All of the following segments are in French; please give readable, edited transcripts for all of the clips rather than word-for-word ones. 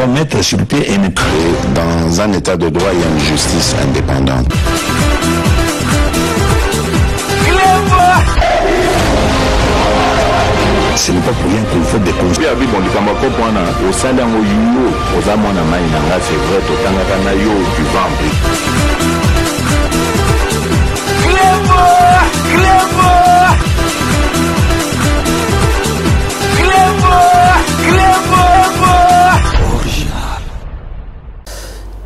doit mettre sur pied et dans un état de droit, il y a une justice indépendante. Ce n'est pas pour rien qu'il faut des conseils.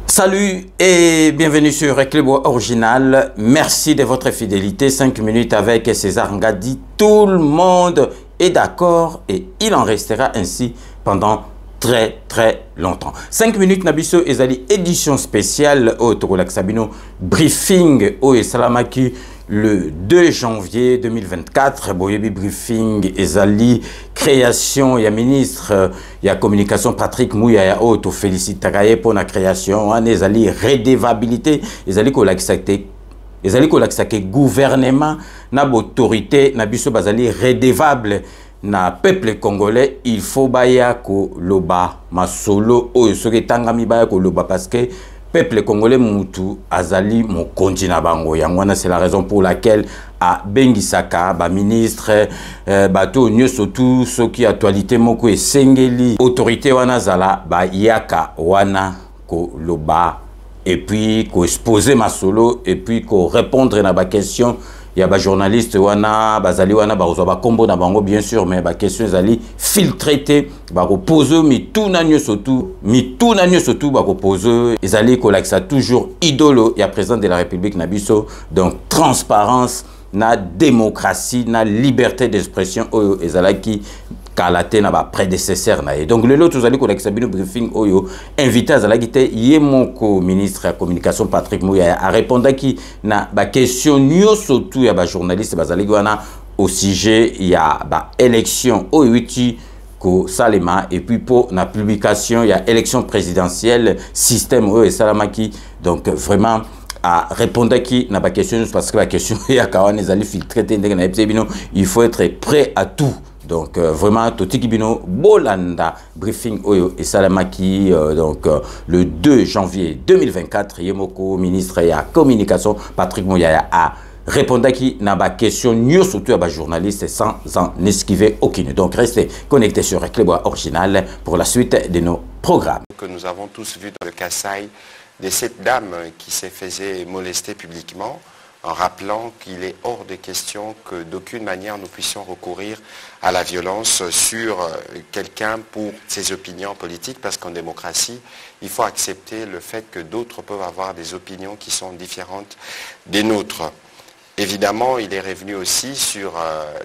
Salut et bienvenue sur Clébo Original. Merci de votre fidélité. 5 minutes avec César Ngadi. Tout le monde est d'accord et il en restera ainsi pendant très longtemps. 5 minutes Nabiso Ezali édition spéciale au Togolak Sabino briefing au Salamaki le 2 janvier 2024. Boyebi briefing Ezali création ya ministre ya communication Patrick Mouya ya auto félicite pour la création en Ezali redevabilité Ezali kolakisate ezali kolakisake gouvernement na autorité na biso bazali redevable na peuple congolais. Il faut baya ko loba masolo o soki tangami baya ko loba parce que peuple congolais mutu azali mokonzi na bango yangwana. C'est la raison pour laquelle a bengisaka ba ministre bato nyoso tout soki actualité moko esengeli autorité wana zala ba yaka wana ko loba et puis ko exposer masolo et puis ko répondre na ba question. Il y a des journalistes wana bazali wana ba kombo na bango bien sûr, mais ba question zali filtré ba poser mi tout na surtout ba poser ezali kolakisa toujours idolo ya président de la République na biso. Donc transparence na démocratie na liberté d'expression oyo ezalaki kalate na ba prédécesseur na ye. Donc le lot tozali kolakisa bino briefing oyo invité azalaki te ye moko ministre ya communication Patrick Mouya a répondaki na ba question nyoso tout ya ba journaliste bazali wana au sujet ya ba élection oyo witi ko salema et puis pour la publication il y a élection présidentielle système oyo salamaki. Donc vraiment à répondre qui n'a pas question parce que la question il y a quand les allez filtrer il faut être prêt à tout. Donc vraiment Totiki Bino Bolanda briefing Oyo et Salamaki donc le 2 janvier 2024 Yemoko ministre et à communication Patrick Mouya a répondre qui n'a pas question nous surtout à journaliste sans en esquiver aucune. Donc restez connectés sur Clébo Original pour la suite de nos programmes. Que nous avons tous vu dans le Kasaï de cette dame qui s'est faisait molester publiquement en rappelant qu'il est hors de question que d'aucune manière nous puissions recourir à la violence sur quelqu'un pour ses opinions politiques, parce qu'en démocratie, il faut accepter le fait que d'autres peuvent avoir des opinions qui sont différentes des nôtres. Évidemment, il est revenu aussi sur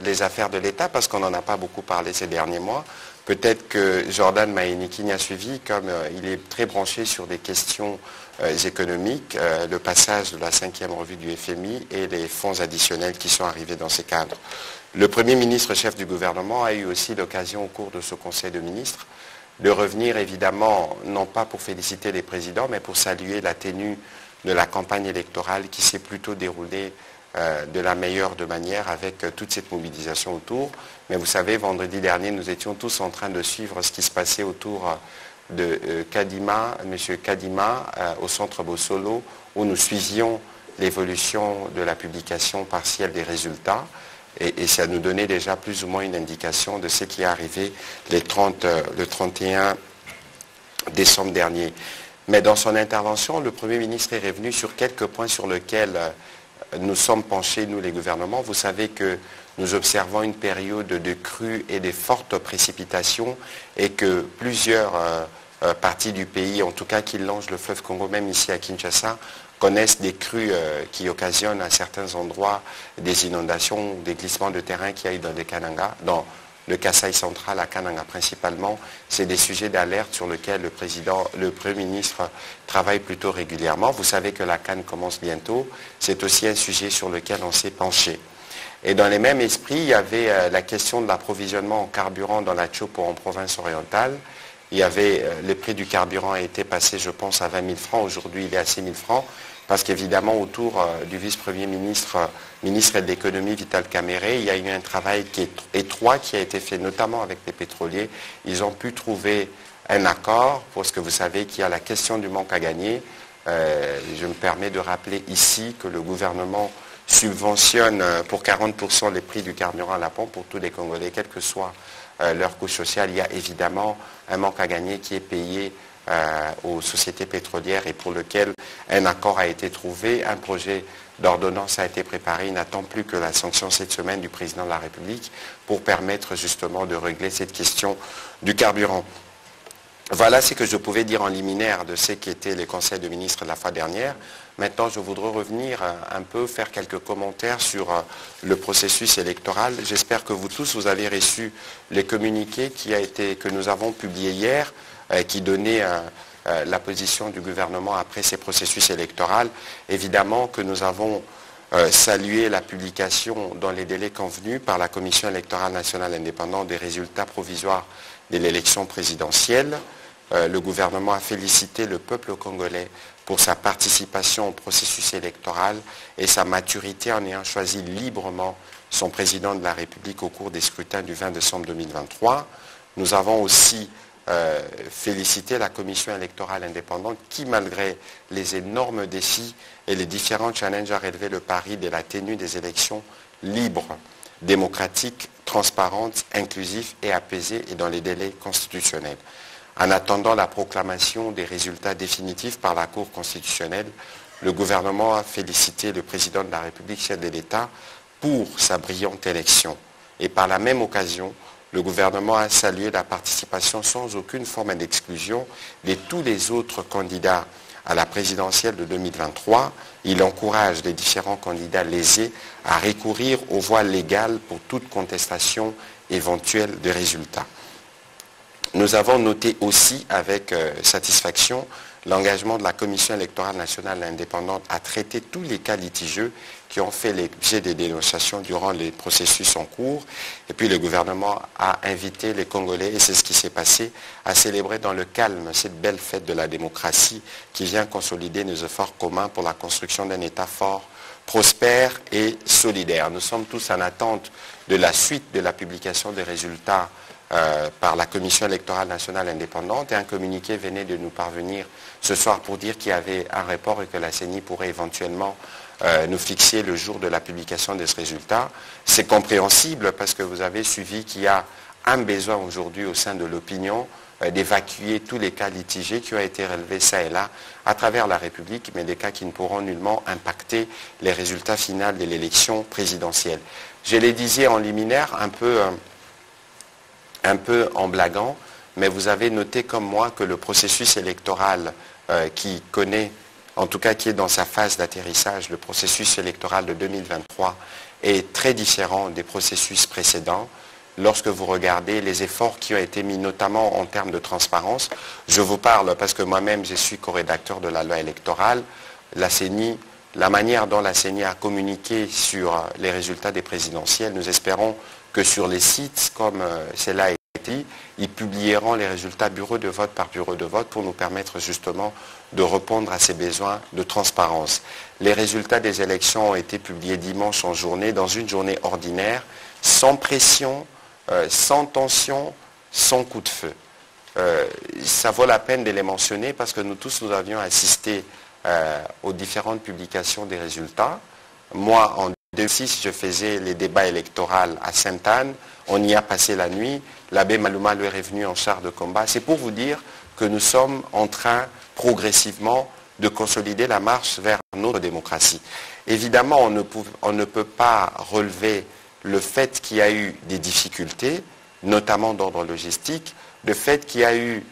les affaires de l'État, parce qu'on n'en a pas beaucoup parlé ces derniers mois. Peut-être que Jordan Maïniki n'y a suivi, comme il est très branché sur des questions économiques, le passage de la 5e revue du FMI et les fonds additionnels qui sont arrivés dans ces cadres. Le Premier ministre, chef du gouvernement, a eu aussi l'occasion au cours de ce Conseil de ministres de revenir évidemment, non pas pour féliciter les présidents, mais pour saluer la tenue de la campagne électorale qui s'est plutôt déroulée de la meilleure de manière avec toute cette mobilisation autour. Mais vous savez, vendredi dernier, nous étions tous en train de suivre ce qui se passait autour de Kadima, M. Kadima, au centre Bossolo, où nous suivions l'évolution de la publication partielle des résultats. Et ça nous donnait déjà plus ou moins une indication de ce qui est arrivé le 31 décembre dernier. Mais dans son intervention, le Premier ministre est revenu sur quelques points sur lesquels nous sommes penchés, nous les gouvernements. Vous savez que nous observons une période de crues et de fortes précipitations et que plusieurs parties du pays, en tout cas qui longent le fleuve Congo, même ici à Kinshasa, connaissent des crues qui occasionnent à certains endroits des inondations, des glissements de terrain qu'il y a eu dans les Kananga, dans le Kasaï central à Kananga principalement. C'est des sujets d'alerte sur lesquels le Premier ministre travaille plutôt régulièrement. Vous savez que la Cannes commence bientôt. C'est aussi un sujet sur lequel on s'est penché. Et dans les mêmes esprits, il y avait la question de l'approvisionnement en carburant dans la Tchopo en province orientale. Il y avait, le prix du carburant a été passé, je pense, à 20 000 francs. Aujourd'hui, il est à 6 000 francs. Parce qu'évidemment, autour du vice-premier ministre, ministre de l'économie, Vital Kamere, il y a eu un travail qui est étroit qui a été fait, notamment avec les pétroliers. Ils ont pu trouver un accord, parce que vous savez qu'il y a la question du manque à gagner. Je me permets de rappeler ici que le gouvernement subventionne pour 40% les prix du carburant à la pompe pour tous les Congolais, quelle que soit leur couche sociale. Il y a évidemment un manque à gagner qui est payé aux sociétés pétrolières et pour lequel un accord a été trouvé, un projet d'ordonnance a été préparé. Il n'attend plus que la sanction cette semaine du président de la République pour permettre justement de régler cette question du carburant. Voilà ce que je pouvais dire en liminaire de ce qu'étaient les conseils de ministres de la fois dernière. Maintenant, je voudrais revenir un peu, faire quelques commentaires sur le processus électoral. J'espère que vous tous, vous avez reçu les communiqués que nous avons publiés hier, qui donnaient la position du gouvernement après ces processus électoraux. Évidemment que nous avons salué la publication dans les délais convenus par la Commission électorale nationale indépendante des résultats provisoires de l'élection présidentielle. Le gouvernement a félicité le peuple congolais pour sa participation au processus électoral et sa maturité en ayant choisi librement son président de la République au cours des scrutins du 20 décembre 2023. Nous avons aussi félicité la Commission électorale indépendante qui, malgré les énormes défis et les différents challenges, a relevé le pari de la tenue des élections libres, démocratiques, transparentes, inclusives et apaisées et dans les délais constitutionnels. En attendant la proclamation des résultats définitifs par la Cour constitutionnelle, le gouvernement a félicité le président de la République, chef de l'État, pour sa brillante élection. Et par la même occasion, le gouvernement a salué la participation sans aucune forme d'exclusion de tous les autres candidats à la présidentielle de 2023. Il encourage les différents candidats lésés à recourir aux voies légales pour toute contestation éventuelle des résultats. Nous avons noté aussi avec satisfaction l'engagement de la Commission électorale nationale indépendante à traiter tous les cas litigieux qui ont fait l'objet des dénonciations durant les processus en cours. Et puis le gouvernement a invité les Congolais, et c'est ce qui s'est passé, à célébrer dans le calme cette belle fête de la démocratie qui vient consolider nos efforts communs pour la construction d'un État fort, prospère et solidaire. Nous sommes tous en attente de la suite de la publication des résultats par la Commission électorale nationale indépendante et un communiqué venait de nous parvenir ce soir pour dire qu'il y avait un report et que la CENI pourrait éventuellement nous fixer le jour de la publication de ce résultat. C'est compréhensible parce que vous avez suivi qu'il y a un besoin aujourd'hui au sein de l'opinion d'évacuer tous les cas litigés qui ont été relevés ça et là à travers la République, mais des cas qui ne pourront nullement impacter les résultats finaux de l'élection présidentielle. Je les disais en liminaire un peu en blaguant, mais vous avez noté comme moi que le processus électoral qui connaît, en tout cas qui est dans sa phase d'atterrissage, le processus électoral de 2023 est très différent des processus précédents. Lorsque vous regardez les efforts qui ont été mis, notamment en termes de transparence, je vous parle parce que moi-même je suis co-rédacteur de la loi électorale, la CENI, la manière dont la CENI a communiqué sur les résultats des présidentielles, nous espérons que sur les sites, comme cela a été dit, ils publieront les résultats bureau de vote par bureau de vote pour nous permettre justement de répondre à ces besoins de transparence. Les résultats des élections ont été publiés dimanche en journée, dans une journée ordinaire, sans pression, sans tension, sans coup de feu. Ça vaut la peine de les mentionner parce que nous tous, nous avions assisté aux différentes publications des résultats. Moi, en 2006, je faisais les débats électoraux à Sainte-Anne. On y a passé la nuit. L'abbé Malouma lui est revenu en char de combat. C'est pour vous dire que nous sommes en train progressivement de consolider la marche vers notre démocratie. Évidemment, on ne peut pas relever le fait qu'il y a eu des difficultés, notamment d'ordre logistique, le fait qu'il y a eu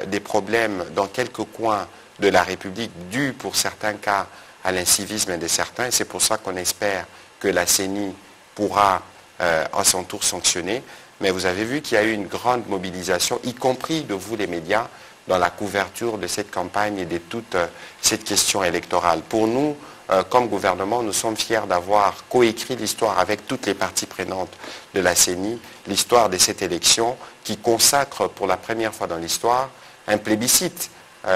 des problèmes dans quelques coins de la République dus pour certains cas à l'incivisme de certains. Et c'est pour ça qu'on espère que la CENI pourra à son tour sanctionner. Mais vous avez vu qu'il y a eu une grande mobilisation, y compris de vous les médias, dans la couverture de cette campagne et de toute cette question électorale. Pour nous, comme gouvernement, nous sommes fiers d'avoir coécrit l'histoire avec toutes les parties prenantes de la CENI, l'histoire de cette élection qui consacre pour la première fois dans l'histoire un plébiscite,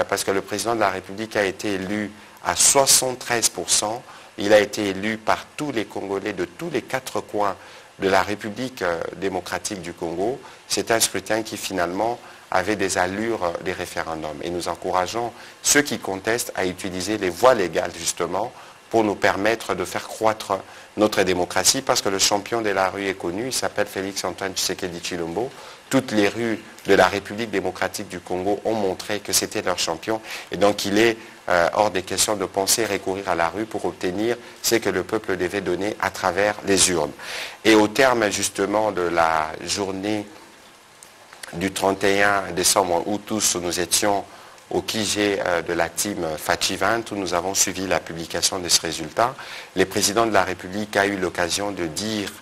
parce que le président de la République a été élu à 73%, Il a été élu par tous les Congolais de tous les 4 coins de la République démocratique du Congo. C'est un scrutin qui finalement avait des allures des référendums. Et nous encourageons ceux qui contestent à utiliser les voies légales justement pour nous permettre de faire croître notre démocratie, parce que le champion de la rue est connu, il s'appelle Félix-Antoine Tshisekedi Tshilombo. Toutes les rues de la République démocratique du Congo ont montré que c'était leur champion, et donc il est hors des questions de penser recourir à la rue pour obtenir ce que le peuple devait donner à travers les urnes. Et au terme justement de la journée du 31 décembre, où tous nous étions au QG de la team FATCHI20, où nous avons suivi la publication de ce résultat, le président de la République a eu l'occasion de dire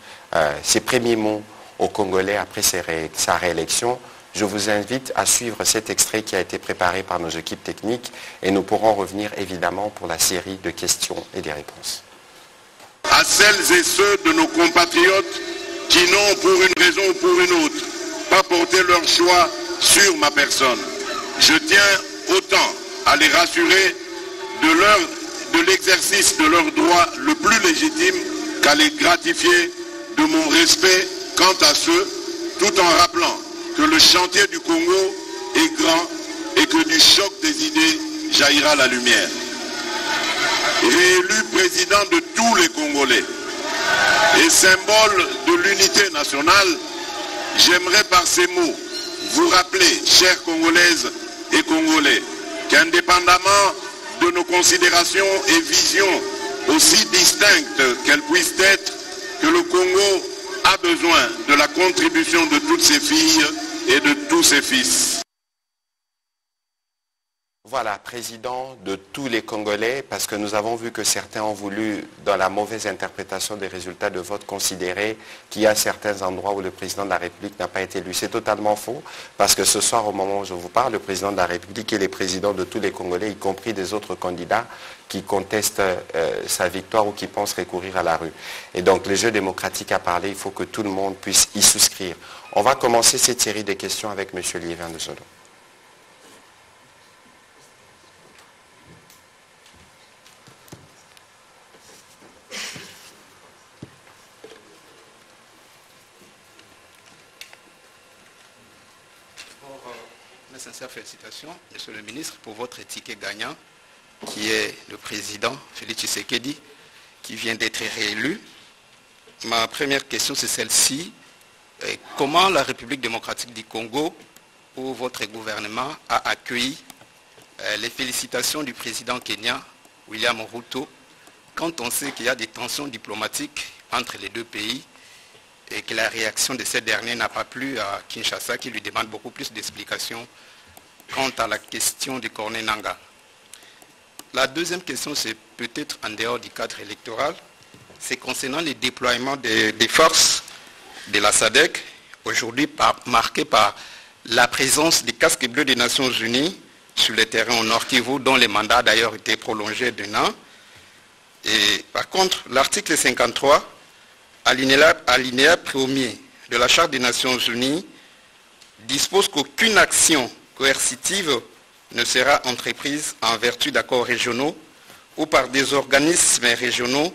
ses premiers mots aux Congolais après sa réélection. Je vous invite à suivre cet extrait qui a été préparé par nos équipes techniques, et nous pourrons revenir évidemment pour la série de questions et des réponses. À celles et ceux de nos compatriotes qui n'ont, pour une raison ou pour une autre, pas porté leur choix sur ma personne, je tiens autant à les rassurer de l'exercice de leur droit le plus légitime qu'à les gratifier de mon respect quant à ceux, tout en rappelant que le chantier du Congo est grand et que du choc des idées jaillira la lumière. Réélu président de tous les Congolais et symbole de l'unité nationale, j'aimerais par ces mots vous rappeler, chères Congolaises et Congolais, qu'indépendamment de nos considérations et visions aussi distinctes qu'elles puissent être, que le Congo a besoin de la contribution de toutes ses filles et de tous ses fils. Voilà, président de tous les Congolais, parce que nous avons vu que certains ont voulu, dans la mauvaise interprétation des résultats de vote, considérer qu'il y a certains endroits où le président de la République n'a pas été élu. C'est totalement faux, parce que ce soir, au moment où je vous parle, le président de la République est le président de tous les Congolais, y compris des autres candidats qui contestent sa victoire ou qui pensent recourir à la rue. Et donc, le jeu démocratique a parlé, il faut que tout le monde puisse y souscrire. On va commencer cette série de questions avec M. Liévin de Solo. Mes sincères félicitations, Monsieur le ministre, pour votre ticket gagnant, qui est le président Félix Tshisekedi, qui vient d'être réélu. Ma première question, c'est celle-ci. Comment la République démocratique du Congo, ou votre gouvernement, a accueilli les félicitations du président kenyan, William Ruto, quand on sait qu'il y a des tensions diplomatiques entre les deux pays, et que la réaction de ce dernier n'a pas plu à Kinshasa, qui lui demande beaucoup plus d'explications quant à la question du Corneille Nangaa. La deuxième question, c'est peut-être en dehors du cadre électoral, c'est concernant les déploiements des forces de la SADC, aujourd'hui marqué par la présence des casques bleus des Nations Unies sur le terrain au Nord Kivu, dont les mandats a d'ailleurs été prolongés d'un an. Et par contre, l'article 53, alinéa 1er de la Charte des Nations Unies dispose qu'aucune action coercitive ne sera entreprise en vertu d'accords régionaux ou par des organismes régionaux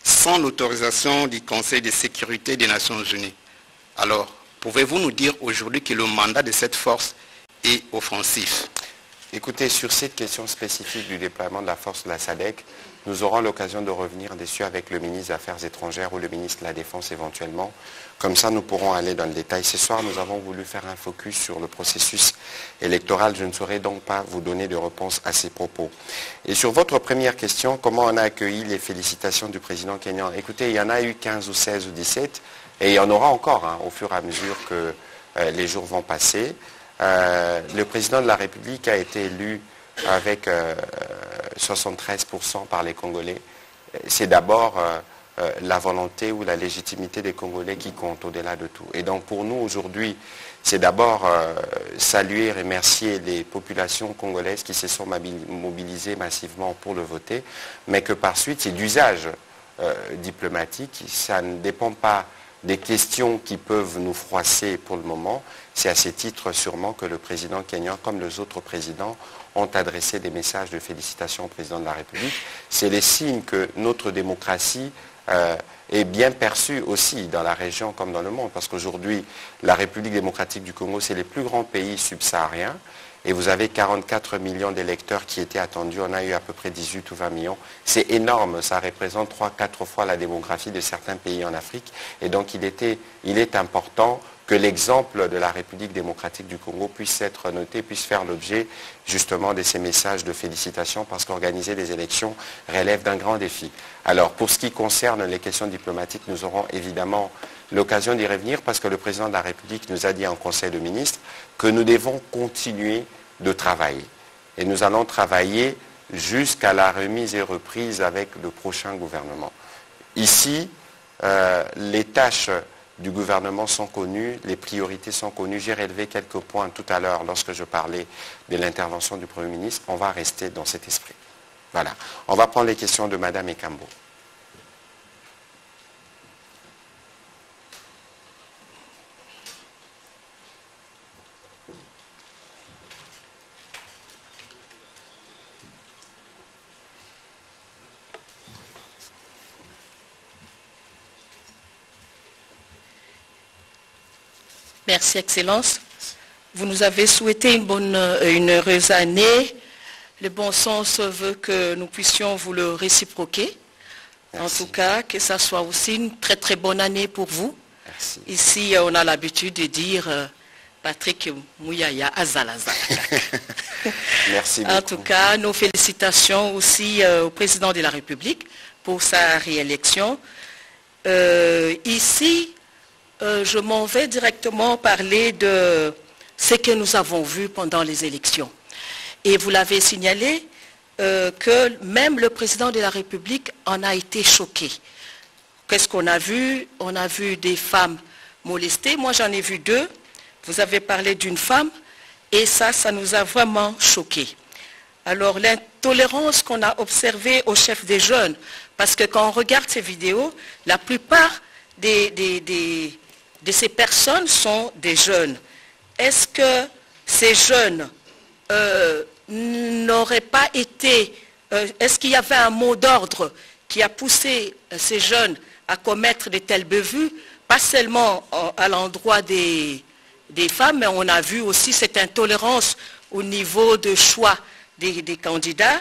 sans l'autorisation du Conseil de sécurité des Nations Unies. Alors, pouvez-vous nous dire aujourd'hui que le mandat de cette force est offensif? Écoutez, sur cette question spécifique du déploiement de la force de la SADC, nous aurons l'occasion de revenir dessus avec le ministre des Affaires étrangères ou le ministre de la Défense éventuellement. Comme ça, nous pourrons aller dans le détail. Ce soir, nous avons voulu faire un focus sur le processus électoral. Je ne saurais donc pas vous donner de réponse à ces propos. Et sur votre première question, comment on a accueilli les félicitations du président kenyan? Écoutez, il y en a eu 15 ou 16 ou 17, et il y en aura encore au fur et à mesure que les jours vont passer. Le président de la République a été élu avec 73% par les Congolais. C'est d'abord la volonté ou la légitimité des Congolais qui compte au-delà de tout. Et donc pour nous aujourd'hui, c'est d'abord saluer et remercier les populations congolaises qui se sont mobilisées massivement pour le voter, mais que par suite c'est d'usage diplomatique, ça ne dépend pas des questions qui peuvent nous froisser pour le moment. C'est à ces titres sûrement que le président kenyan, comme les autres présidents, ont adressé des messages de félicitations au président de la République. C'est les signes que notre démocratie est bien perçue aussi dans la région comme dans le monde. Parce qu'aujourd'hui, la République démocratique du Congo, c'est les plus grands pays subsahariens. Et vous avez 44 millions d'électeurs qui étaient attendus. On a eu à peu près 18 ou 20 millions. C'est énorme. Ça représente 3-4 fois la démographie de certains pays en Afrique. Et donc, il est important que l'exemple de la République démocratique du Congo puisse être noté, puisse faire l'objet justement de ces messages de félicitations, parce qu'organiser des élections relève d'un grand défi. Alors, pour ce qui concerne les questions diplomatiques, nous aurons évidemment l'occasion d'y revenir, parce que le président de la République nous a dit en Conseil de ministres que nous devons continuer de travailler. Et nous allons travailler jusqu'à la remise et reprise avec le prochain gouvernement. Ici, les tâches du gouvernement sont connues, les priorités sont connues. J'ai relevé quelques points tout à l'heure lorsque je parlais de l'intervention du Premier ministre. On va rester dans cet esprit. Voilà. On va prendre les questions de Madame Ekambo. Merci, Excellence. Vous nous avez souhaité une heureuse année. Le bon sens veut que nous puissions vous le réciproquer. Merci. En tout cas, que ça soit aussi une très très bonne année pour vous. Merci. Ici, on a l'habitude de dire Patrick Mouyaya Azalaza. Merci beaucoup. En tout cas, nos félicitations aussi au président de la République pour sa réélection. Ici, je m'en vais directement parler de ce que nous avons vu pendant les élections. Et vous l'avez signalé que même le président de la République en a été choqué. Qu'est-ce qu'on a vu? On a vu des femmes molestées. Moi, j'en ai vu 2. Vous avez parlé d'une femme et ça nous a vraiment choqués. Alors, l'intolérance qu'on a observée au chef des jeunes, parce que quand on regarde ces vidéos, la plupart de ces personnes sont des jeunes. Est-ce que ces jeunes n'auraient pas été... est-ce qu'il y avait un mot d'ordre qui a poussé ces jeunes à commettre de telles bévues, pas seulement à l'endroit des femmes, mais on a vu aussi cette intolérance au niveau de choix des candidats.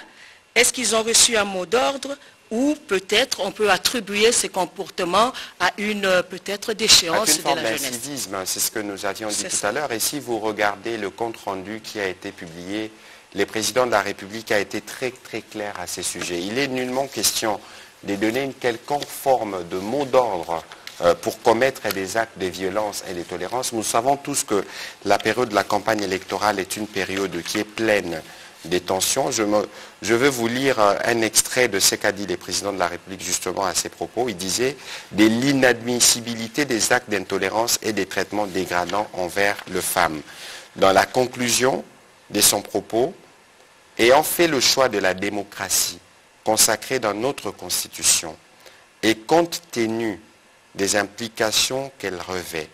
Est-ce qu'ils ont reçu un mot d'ordre? Ou peut-être on peut attribuer ces comportements à une peut-être déchéance de la jeunesse. Civisme, c'est ce que nous avions dit tout à l'heure. Et si vous regardez le compte-rendu qui a été publié, le président de la République a été très très clair à ces sujets. Il est nullement question de donner une quelconque forme de mot d'ordre pour commettre des actes de violence et de tolérance. Nous savons tous que la période de la campagne électorale est une période qui est pleine des tensions. Je veux vous lire un extrait de ce qu'a dit le président de la République justement à ses propos. Il disait « de l'inadmissibilité des actes d'intolérance et des traitements dégradants envers les femmes ». Dans la conclusion de son propos, ayant fait le choix de la démocratie consacrée dans notre Constitution et compte tenu des implications qu'elle revêt,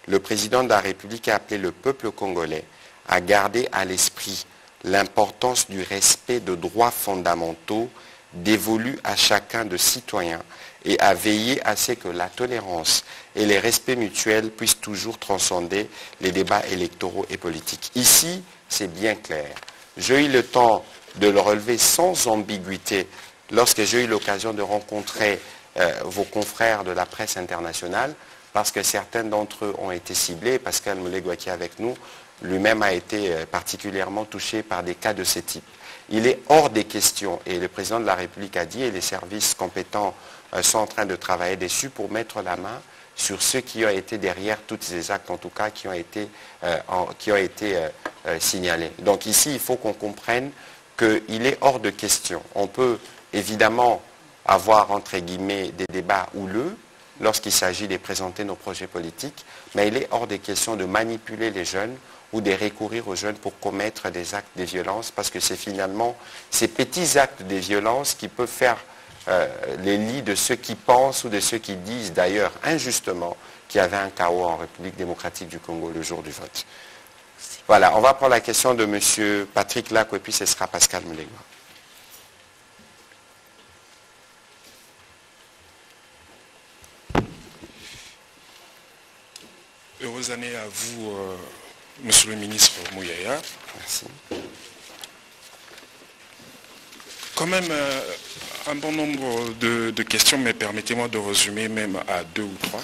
le président de la République a appelé le peuple congolais à garder à l'esprit l'importance du respect de droits fondamentaux dévolus à chacun de citoyens et à veiller à ce que la tolérance et les respects mutuels puissent toujours transcender les débats électoraux et politiques. Ici, c'est bien clair. J'ai eu le temps de le relever sans ambiguïté lorsque j'ai eu l'occasion de rencontrer vos confrères de la presse internationale, parce que certains d'entre eux ont été ciblés. Pascal Moulegua qui est avec nous, lui-même a été particulièrement touché par des cas de ce type. Il est hors des questions, et le président de la République a dit, et les services compétents sont en train de travailler dessus pour mettre la main sur ceux qui ont été derrière tous ces actes, en tout cas, qui ont été signalés. Donc ici, il faut qu'on comprenne qu'il est hors de question. On peut évidemment avoir, entre guillemets, des débats houleux lorsqu'il s'agit de présenter nos projets politiques, mais il est hors de question de manipuler les jeunes ou de recourir aux jeunes pour commettre des actes de violence, parce que c'est finalement ces petits actes de violence qui peuvent faire les lits de ceux qui pensent ou de ceux qui disent d'ailleurs injustement qu'il y avait un chaos en République démocratique du Congo le jour du vote. Voilà, on va prendre la question de M. Patrick Lacou et puis ce sera Pascal Moulegua. Heureuse année à vous, Monsieur le ministre Mouyaya. Merci. Quand même, un bon nombre de questions, mais permettez-moi de résumer même à 2 ou 3.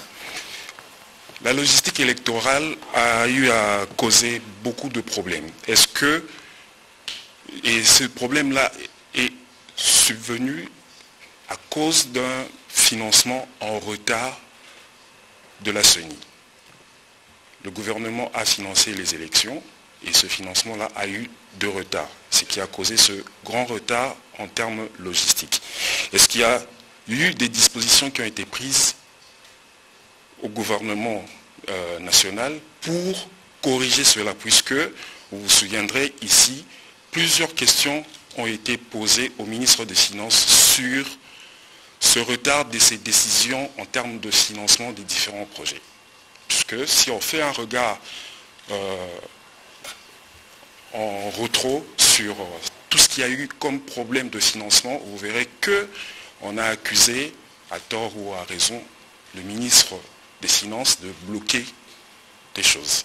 La logistique électorale a eu à causer beaucoup de problèmes. Est-ce que, et ce problème-là est subvenu à cause d'un financement en retard de la CENI? Le gouvernement a financé les élections et ce financement-là a eu de retard, ce qui a causé ce grand retard en termes logistiques. Est-ce qu'il y a eu des dispositions qui ont été prises au gouvernement national pour corriger cela, puisque, vous vous souviendrez ici, plusieurs questions ont été posées au ministre des Finances sur ce retard de ses décisions en termes de financement des différents projets. Puisque si on fait un regard en rétro sur tout ce qu'il y a eu comme problème de financement, vous verrez qu'on a accusé, à tort ou à raison, le ministre des Finances de bloquer des choses.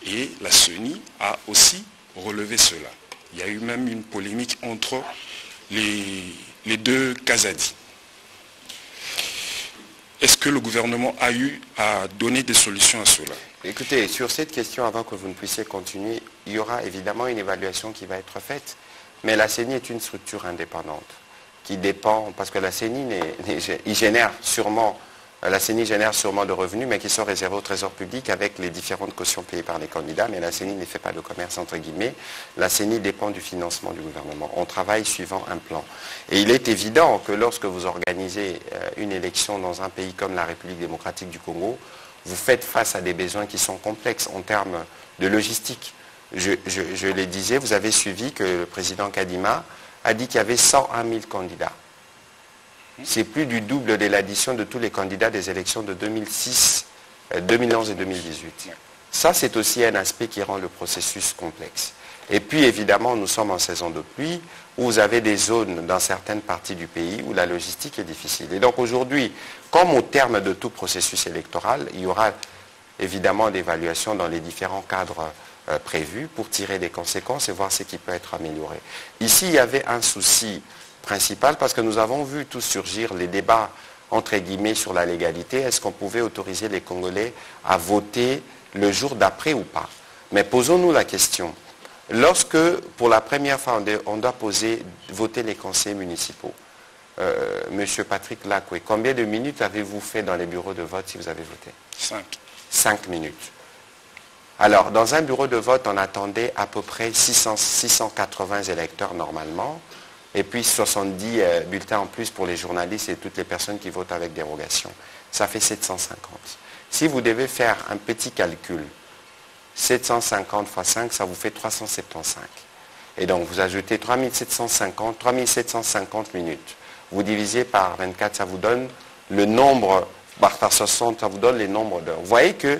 Et la CENI a aussi relevé cela. Il y a eu même une polémique entre les 2 Kazadi. Est-ce que le gouvernement a eu à donner des solutions à cela? Écoutez, sur cette question, avant que vous ne puissiez continuer, il y aura évidemment une évaluation qui va être faite. Mais la CENI est une structure indépendante qui dépend, parce que la CENI génère sûrement de revenus, mais qui sont réservés au trésor public avec les différentes cautions payées par les candidats. Mais la CENI ne fait pas de commerce, entre guillemets. La CENI dépend du financement du gouvernement. On travaille suivant un plan. Et il est évident que lorsque vous organisez une élection dans un pays comme la République démocratique du Congo, vous faites face à des besoins qui sont complexes en termes de logistique. Je le disais, vous avez suivi que le président Kadima a dit qu'il y avait 101 000 candidats. C'est plus du double de l'addition de tous les candidats des élections de 2006, 2011 et 2018. Ça, c'est aussi un aspect qui rend le processus complexe. Et puis, évidemment, nous sommes en saison de pluie, où vous avez des zones dans certaines parties du pays où la logistique est difficile. Et donc aujourd'hui, comme au terme de tout processus électoral, il y aura évidemment d'évaluation dans les différents cadres prévus pour tirer des conséquences et voir ce qui peut être amélioré. Ici, il y avait un souci principal parce que nous avons vu tout surgir les débats entre guillemets sur la légalité. Est-ce qu'on pouvait autoriser les Congolais à voter le jour d'après ou pas? Mais posons-nous la question. Lorsque, pour la première fois, on doit voter les conseils municipaux, Monsieur Patrick Lacoué, combien de minutes avez-vous fait dans les bureaux de vote si vous avez voté? 5. 5 minutes. Alors, dans un bureau de vote, on attendait à peu près 680 électeurs normalement, et puis 70 bulletins en plus pour les journalistes et toutes les personnes qui votent avec dérogation. Ça fait 750. Si vous devez faire un petit calcul, 750 x 5, ça vous fait 375. Et donc, vous ajoutez 3750 minutes. Vous divisez par 24, ça vous donne le nombre, par 60, ça vous donne les nombres d'heures. Vous voyez que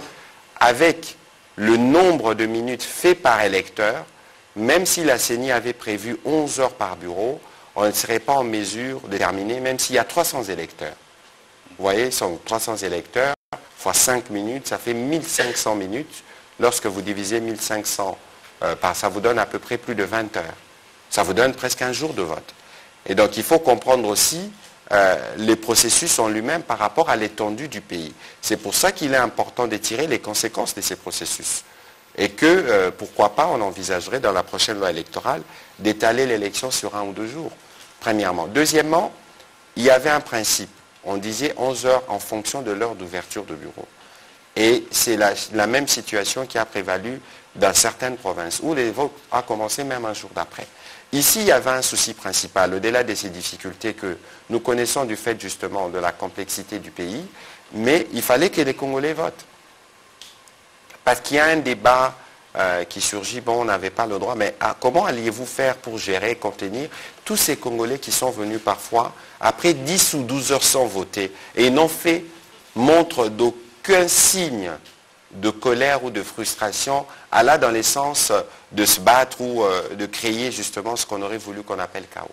avec le nombre de minutes fait par électeur, même si la CENI avait prévu 11 heures par bureau, on ne serait pas en mesure de terminer, même s'il y a 300 électeurs. Vous voyez, sont 300 électeurs, fois 5 minutes, ça fait 1500 minutes. Lorsque vous divisez 1500 ça vous donne à peu près plus de 20 heures. Ça vous donne presque un jour de vote. Et donc, il faut comprendre aussi les processus en lui-même par rapport à l'étendue du pays. C'est pour ça qu'il est important de tirer les conséquences de ces processus. Et que, pourquoi pas, on envisagerait dans la prochaine loi électorale d'étaler l'élection sur 1 ou 2 jours, premièrement. Deuxièmement, il y avait un principe. On disait 11 heures en fonction de l'heure d'ouverture de bureau. Et c'est la même situation qui a prévalu dans certaines provinces, où les votes ont commencé même un jour d'après. Ici, il y avait un souci principal, au-delà de ces difficultés que nous connaissons du fait justement de la complexité du pays, mais il fallait que les Congolais votent. Parce qu'il y a un débat qui surgit, bon, on n'avait pas le droit, mais comment alliez-vous faire pour gérer, contenir tous ces Congolais qui sont venus parfois après 10 ou 12 heures sans voter et n'ont fait montre d'aucun signe de colère ou de frustration, allant dans le sens de se battre ou de créer justement ce qu'on aurait voulu qu'on appelle chaos.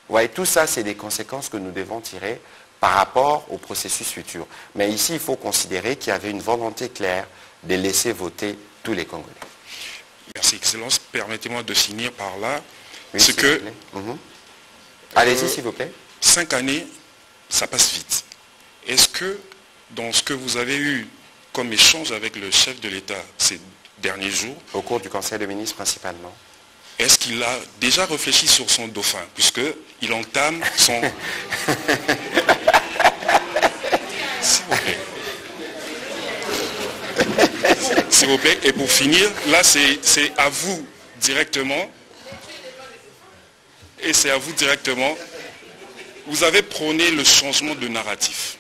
Vous voyez, tout ça, c'est des conséquences que nous devons tirer par rapport au processus futur. Mais ici, il faut considérer qu'il y avait une volonté claire de laisser voter tous les Congolais. Merci, Excellence. Permettez-moi de finir par là. Oui, ce que... Allez-y, s'il vous plaît. 5 années, ça passe vite. Est-ce que, dans ce que vous avez eu comme échange avec le chef de l'État ces derniers jours... Au cours du Conseil des ministres, principalement. Est-ce qu'il a déjà réfléchi sur son dauphin, puisqu'il entame son... S'il vous plaît. S'il vous plaît. Et pour finir, là, c'est à vous directement. Et c'est à vous directement. Vous avez prôné le changement de narratif.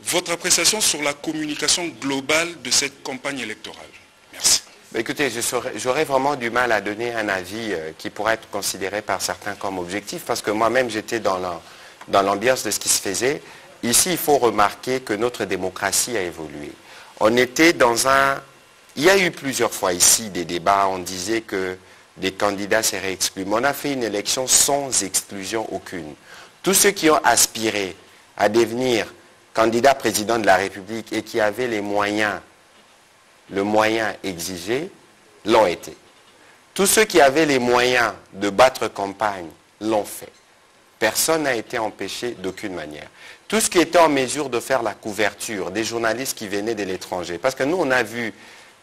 Votre appréciation sur la communication globale de cette campagne électorale. Merci. Écoutez, j'aurais vraiment du mal à donner un avis qui pourrait être considéré par certains comme objectif, parce que moi-même, j'étais dans l'ambiance de ce qui se faisait. Ici, il faut remarquer que notre démocratie a évolué. On était dans un... Il y a eu plusieurs fois ici des débats, on disait que des candidats seraient exclus. Mais on a fait une élection sans exclusion aucune. Tous ceux qui ont aspiré à devenir candidat président de la République et qui avaient le moyen exigé, l'ont été. Tous ceux qui avaient les moyens de battre campagne l'ont fait. Personne n'a été empêché d'aucune manière. Tout ce qui était en mesure de faire la couverture, des journalistes qui venaient de l'étranger, parce que nous, on a vu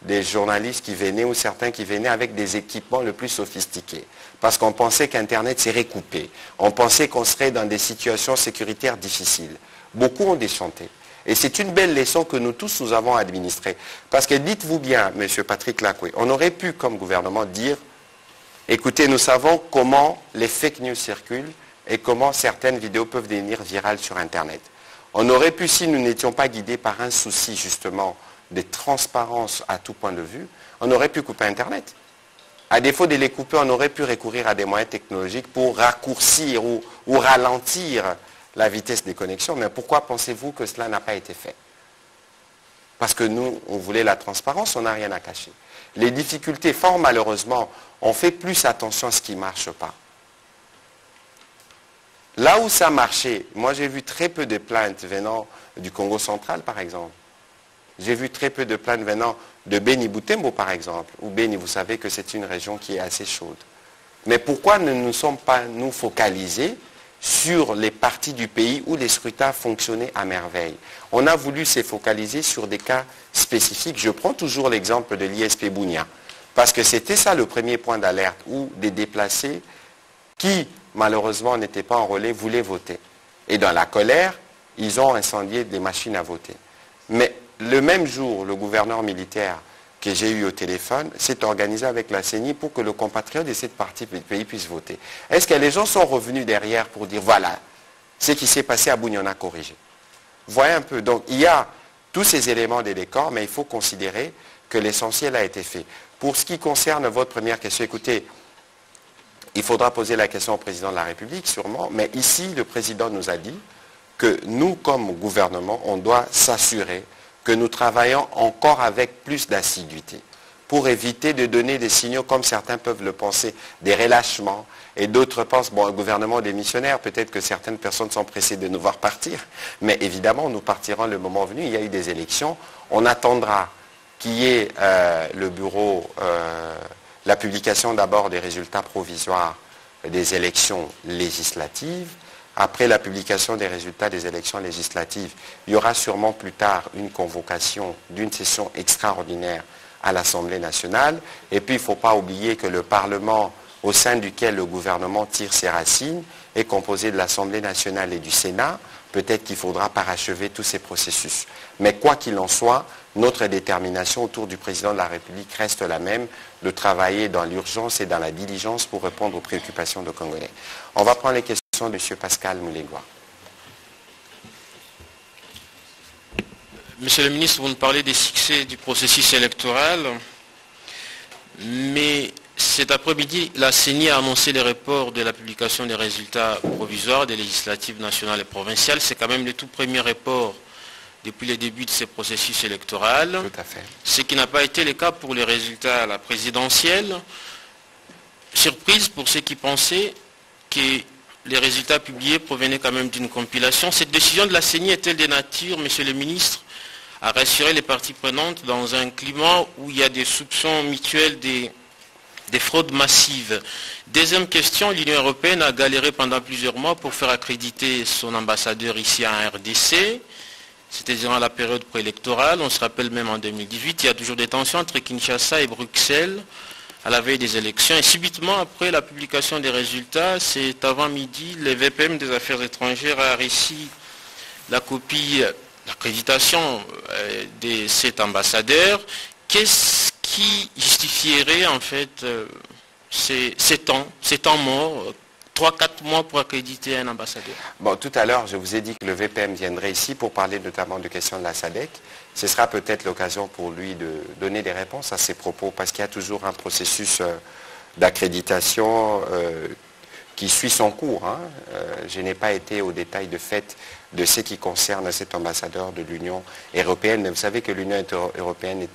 des journalistes qui venaient ou certains qui venaient avec des équipements le plus sophistiqués, parce qu'on pensait qu'Internet serait coupé. On pensait qu'on serait dans des situations sécuritaires difficiles. Beaucoup ont déchanté. Et c'est une belle leçon que nous tous, nous avons administrée. Parce que dites-vous bien, M. Patrick Lacoué, on aurait pu, comme gouvernement, dire, écoutez, nous savons comment les fake news circulent et comment certaines vidéos peuvent devenir virales sur Internet. On aurait pu, si nous n'étions pas guidés par un souci, justement, de transparence à tout point de vue, on aurait pu couper Internet. À défaut de les couper, on aurait pu recourir à des moyens technologiques pour raccourcir ou ralentir la vitesse des connexions. Mais pourquoi pensez-vous que cela n'a pas été fait? Parce que nous, on voulait la transparence, on n'a rien à cacher. Les difficultés, fort malheureusement, on fait plus attention à ce qui ne marche pas. Là où ça marchait, moi j'ai vu très peu de plaintes venant du Congo central, par exemple. J'ai vu très peu de plaintes venant de Beni Butembo, par exemple. Ou Beni, vous savez que c'est une région qui est assez chaude. Mais pourquoi ne nous sommes pas, nous, focalisés sur les parties du pays où les scrutins fonctionnaient à merveille? On a voulu se focaliser sur des cas spécifiques. Je prends toujours l'exemple de l'ISP Bunia, parce que c'était ça le premier point d'alerte, où des déplacés qui, malheureusement, n'étaient pas enrôlés, voulaient voter. Et dans la colère, ils ont incendié des machines à voter. Mais le même jour, le gouverneur militaire que j'ai eu au téléphone s'est organisé avec la CENI pour que le compatriote de cette partie du pays puisse voter. Est-ce que les gens sont revenus derrière pour dire, voilà, ce qui s'est passé à Bunia, on a corrigé? Voyez un peu. Donc, il y a tous ces éléments des décors, mais il faut considérer que l'essentiel a été fait. Pour ce qui concerne votre première question, écoutez, il faudra poser la question au président de la République, sûrement, mais ici, le président nous a dit que nous, comme gouvernement, on doit s'assurer que nous travaillons encore avec plus d'assiduité pour éviter de donner des signaux, comme certains peuvent le penser, des relâchements, et d'autres pensent, bon, un gouvernement démissionnaire, peut-être que certaines personnes sont pressées de nous voir partir, mais évidemment, nous partirons le moment venu. Il y a eu des élections, on attendra qu'il y ait le bureau, la publication d'abord des résultats provisoires des élections législatives. Après la publication des résultats des élections législatives, il y aura sûrement plus tard une convocation d'une session extraordinaire à l'Assemblée nationale. Et puis, il ne faut pas oublier que le Parlement, au sein duquel le gouvernement tire ses racines, est composé de l'Assemblée nationale et du Sénat. Peut-être qu'il faudra parachever tous ces processus. Mais quoi qu'il en soit, notre détermination autour du président de la République reste la même, de travailler dans l'urgence et dans la diligence pour répondre aux préoccupations des Congolais. On va prendre les questions de M. Pascal Moulegua. Monsieur le ministre, vous nous parlez des succès du processus électoral. mais cet après-midi, la CENI a annoncé les reports de la publication des résultats provisoires des législatives nationales et provinciales. C'est quand même le tout premier report depuis le début de ce processus électoral. Tout à fait. Ce qui n'a pas été le cas pour les résultats à la présidentielle. Surprise pour ceux qui pensaient que les résultats publiés provenaient quand même d'une compilation. Cette décision de la CENI est-elle de nature, monsieur le ministre, à rassurer les parties prenantes dans un climat où il y a des soupçons mutuels des fraudes massives? Deuxième question, l'Union européenne a galéré pendant plusieurs mois pour faire accréditer son ambassadeur ici en RDC. C'était durant la période préélectorale, on se rappelle même en 2018, il y a toujours des tensions entre Kinshasa et Bruxelles à la veille des élections. Et subitement, après la publication des résultats, c'est avant midi, le VPM des Affaires étrangères a reçu la copie, l'accréditation de cet ambassadeur. Qu'est-ce qui justifierait en fait ces temps morts, 3-4 mois pour accréditer un ambassadeur? Bon, tout à l'heure, je vous ai dit que le VPM viendrait ici pour parler notamment de questions de la SADC. Ce sera peut-être l'occasion pour lui de donner des réponses à ses propos, parce qu'il y a toujours un processus d'accréditation qui suit son cours. Je n'ai pas été au détail de fait de ce qui concerne cet ambassadeur de l'Union européenne. Mais vous savez que l'Union européenne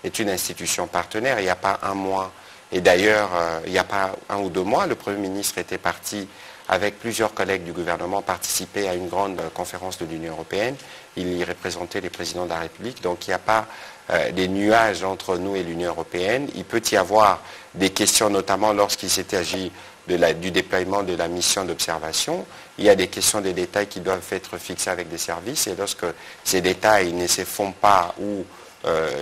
est une institution partenaire. Il n'y a pas un mois, et d'ailleurs, il n'y a pas 1 ou 2 mois, le Premier ministre était parti avec plusieurs collègues du gouvernement participer à une grande conférence de l'Union européenne. Il y représentait les présidents de la République. Donc il n'y a pas des nuages entre nous et l'Union européenne. Il peut y avoir des questions, notamment lorsqu'il s'était agi du déploiement de la mission d'observation. Il y a des questions, des détails qui doivent être fixés avec des services. Et lorsque ces détails ne se font pas ou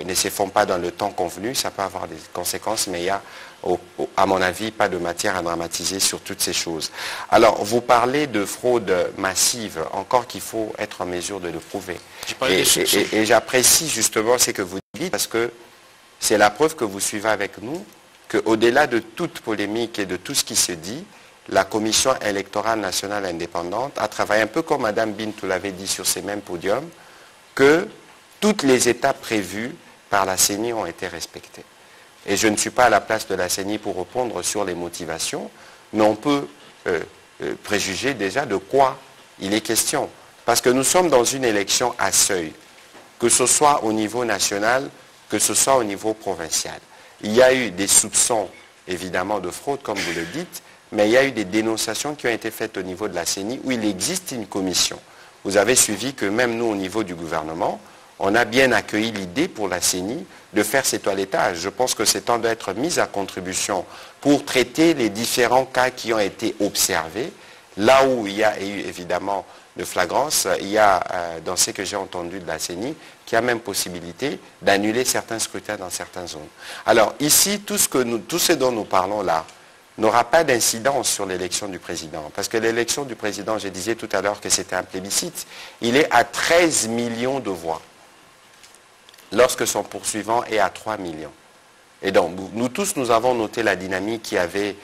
ne se font pas dans le temps convenu, ça peut avoir des conséquences, mais il y a, à mon avis, pas de matière à dramatiser sur toutes ces choses. Alors, vous parlez de fraude massive, encore qu'il faut être en mesure de le prouver. Et j'apprécie justement ce que vous dites, parce que c'est la preuve que vous suivez avec nous, qu'au-delà de toute polémique et de tout ce qui se dit, la Commission électorale nationale indépendante a travaillé un peu comme Mme Bintou l'avait dit sur ces mêmes podiums, que toutes les étapes prévues par la CENI ont été respectées. Et je ne suis pas à la place de la CENI pour répondre sur les motivations, mais on peut préjuger déjà de quoi il est question. Parce que nous sommes dans une élection à seuil, que ce soit au niveau national, que ce soit au niveau provincial. Il y a eu des soupçons, évidemment, de fraude, comme vous le dites, mais il y a eu des dénonciations qui ont été faites au niveau de la CENI, où il existe une commission. Vous avez suivi que même nous, au niveau du gouvernement, on a bien accueilli l'idée pour la CENI de faire ces toilettages. Je pense que c'est temps d'être mis à contribution pour traiter les différents cas qui ont été observés. Là où il y a eu évidemment de flagrance, il y a, dans ce que j'ai entendu de la CENI, qu'il y a même possibilité d'annuler certains scrutins dans certaines zones. Alors ici, tout ce dont nous parlons là n'aura pas d'incidence sur l'élection du président. Parce que l'élection du président, je disais tout à l'heure que c'était un plébiscite, il est à 13 millions de voix, lorsque son poursuivant est à 3 millions. Et donc, nous tous, nous avons noté la dynamique qu'il y avait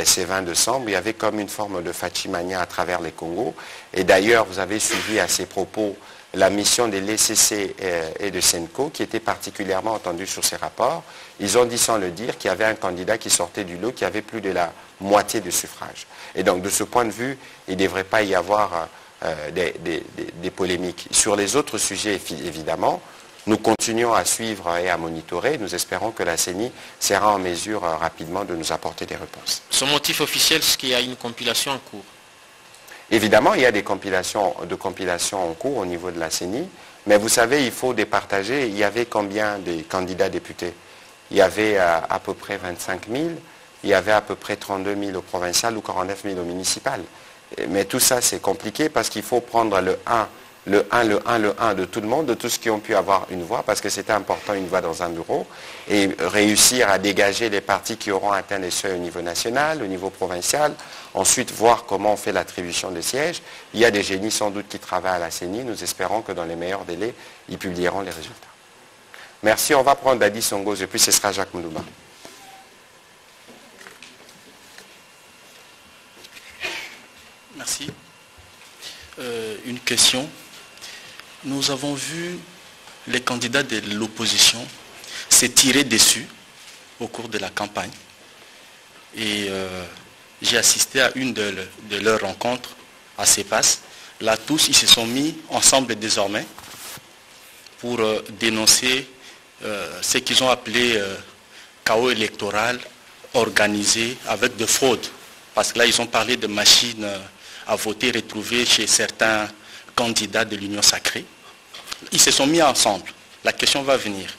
ces 20 décembre. Il y avait comme une forme de Fachimania à travers les Congos. Et d'ailleurs, vous avez suivi à ces propos la mission de l'ECC et de SENCO, qui était particulièrement entendue sur ces rapports. Ils ont dit sans le dire qu'il y avait un candidat qui sortait du lot qui avait plus de la moitié du suffrage. Et donc, de ce point de vue, il ne devrait pas y avoir des polémiques. Sur les autres sujets, évidemment, nous continuons à suivre et à monitorer. Nous espérons que la CENI sera en mesure rapidement de nous apporter des réponses. Son motif officiel, c'est qu'il y a une compilation en cours. Évidemment, il y a des compilations en cours au niveau de la CENI, mais vous savez, il faut départager. Il y avait combien de candidats députés? Il y avait à peu près 25 000, il y avait à peu près 32 000 au provincial ou 49 000 au municipal. Mais tout ça, c'est compliqué parce qu'il faut prendre le 1 de tout le monde, de tous ceux qui ont pu avoir une voix, parce que c'était important, une voix dans un bureau, et réussir à dégager les partis qui auront atteint les seuils au niveau national, au niveau provincial, ensuite voir comment on fait l'attribution des sièges. Il y a des génies sans doute qui travaillent à la CENI, nous espérons que dans les meilleurs délais, ils publieront les résultats. Merci, on va prendre Dadi Songos et puis ce sera Jacques Moulouba. Merci. Une question. Nous avons vu les candidats de l'opposition se tirer dessus au cours de la campagne. Et j'ai assisté à une de leurs rencontres à CEPAS. Là, tous, ils se sont mis ensemble désormais pour dénoncer ce qu'ils ont appelé chaos électoral organisé avec de fraudes. Parce que là, ils ont parlé de machines à voter retrouvées chez certains candidats de l'Union sacrée. Ils se sont mis ensemble. La question va venir.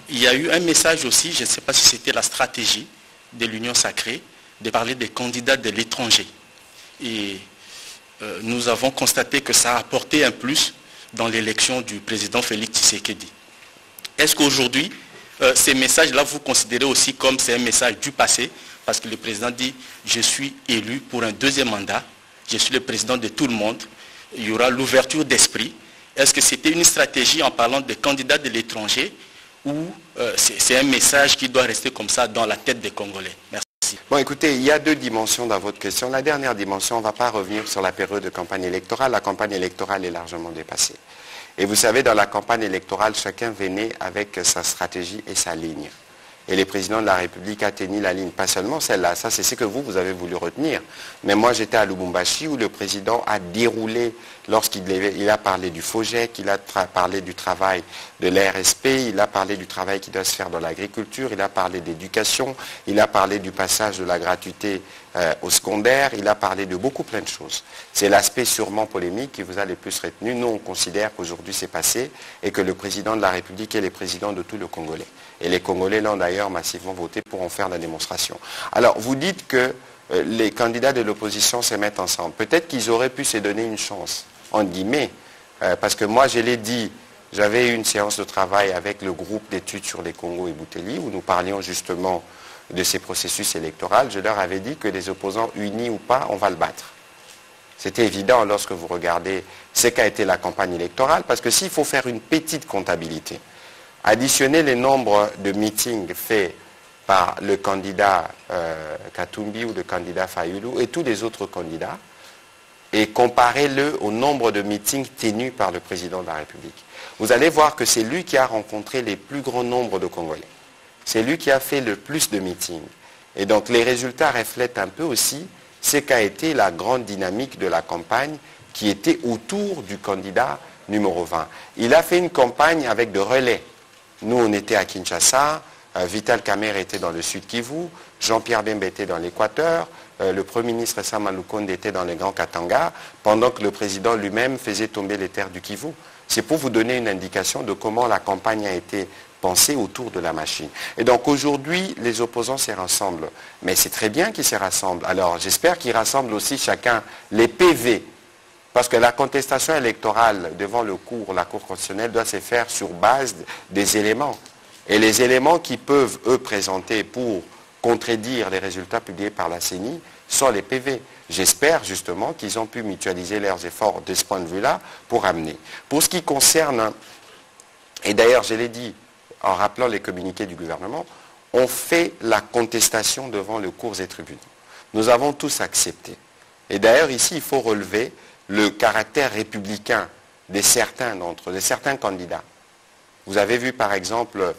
Il y a eu un message aussi, je ne sais pas si c'était la stratégie de l'Union sacrée, de parler des candidats de l'étranger. Et nous avons constaté que ça a apporté un plus dans l'élection du président Félix Tshisekedi. Est-ce qu'aujourd'hui, ces messages-là, vous considérez aussi comme c'est un message du passé, parce que le président dit « Je suis élu pour un deuxième mandat, je suis le président de tout le monde, il y aura l'ouverture d'esprit ». Est-ce que c'était une stratégie en parlant de candidats de l'étranger ou c'est un message qui doit rester comme ça dans la tête des Congolais? Merci. Bon, écoutez, il y a deux dimensions dans votre question. La dernière dimension, on ne va pas revenir sur la période de campagne électorale. La campagne électorale est largement dépassée. Et vous savez, dans la campagne électorale, chacun venait avec sa stratégie et sa ligne. Et le président de la République a tenu la ligne, pas seulement celle-là, ça c'est ce que vous avez voulu retenir. Mais moi j'étais à Lubumbashi où le président a déroulé, lorsqu'il a parlé du FOGEC, il a parlé du travail de l'RSP, il a parlé du travail qui doit se faire dans l'agriculture, il a parlé d'éducation, il a parlé du passage de la gratuité au secondaire, il a parlé de plein de choses. C'est l'aspect sûrement polémique qui vous a le plus retenu. Nous on considère qu'aujourd'hui c'est passé et que le président de la République est le président de tout le Congolais. Et les Congolais l'ont d'ailleurs massivement voté pour en faire la démonstration. Alors, vous dites que les candidats de l'opposition se mettent ensemble. Peut-être qu'ils auraient pu se donner une chance, en guillemets, parce que moi, je l'ai dit, j'avais eu une séance de travail avec le groupe d'études sur les Congos et Bouteli, où nous parlions justement de ces processus électoraux. Je leur avais dit que les opposants, unis ou pas, on va le battre. C'était évident lorsque vous regardez ce qu'a été la campagne électorale, parce que s'il faut faire une petite comptabilité, additionner les nombres de meetings faits par le candidat Katumbi ou le candidat Fayulu et tous les autres candidats et comparez-le au nombre de meetings tenus par le président de la République. Vous allez voir que c'est lui qui a rencontré les plus grands nombres de Congolais. C'est lui qui a fait le plus de meetings. Et donc les résultats reflètent un peu aussi ce qu'a été la grande dynamique de la campagne qui était autour du candidat numéro 20. Il a fait une campagne avec de relais. Nous, on était à Kinshasa, Vital Kamerhe était dans le sud Kivu, Jean-Pierre Bemba était dans l'Équateur, le Premier ministre Sama Lukonde était dans les Grands Katanga, pendant que le président lui-même faisait tomber les terres du Kivu. C'est pour vous donner une indication de comment la campagne a été pensée autour de la machine. Et donc aujourd'hui, les opposants se rassemblent. Mais c'est très bien qu'ils se rassemblent. Alors j'espère qu'ils rassemblent aussi chacun les PV. Parce que la contestation électorale devant la Cour constitutionnelle doit se faire sur base des éléments. Et les éléments qui peuvent, eux, présenter pour contredire les résultats publiés par la CENI sont les PV. J'espère justement qu'ils ont pu mutualiser leurs efforts de ce point de vue-là pour amener. Pour ce qui concerne, et d'ailleurs je l'ai dit en rappelant les communiqués du gouvernement, on fait la contestation devant les cours et tribunaux. Nous avons tous accepté. Et d'ailleurs ici, il faut relever le caractère républicain de certains candidats. Vous avez vu par exemple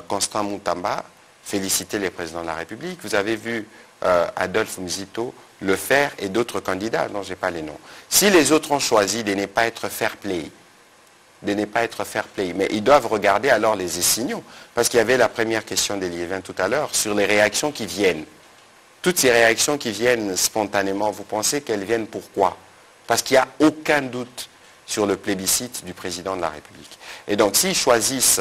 Constant Moutamba féliciter les présidents de la République, vous avez vu Adolphe Mzito le faire et d'autres candidats dont je n'ai pas les noms. Si les autres ont choisi de ne pas être fair play, mais ils doivent regarder alors les signaux, parce qu'il y avait la première question d'Eliévin tout à l'heure sur les réactions qui viennent. Toutes ces réactions qui viennent spontanément, vous pensez qu'elles viennent pourquoi ? Parce qu'il n'y a aucun doute sur le plébiscite du président de la République. Et donc s'ils choisissent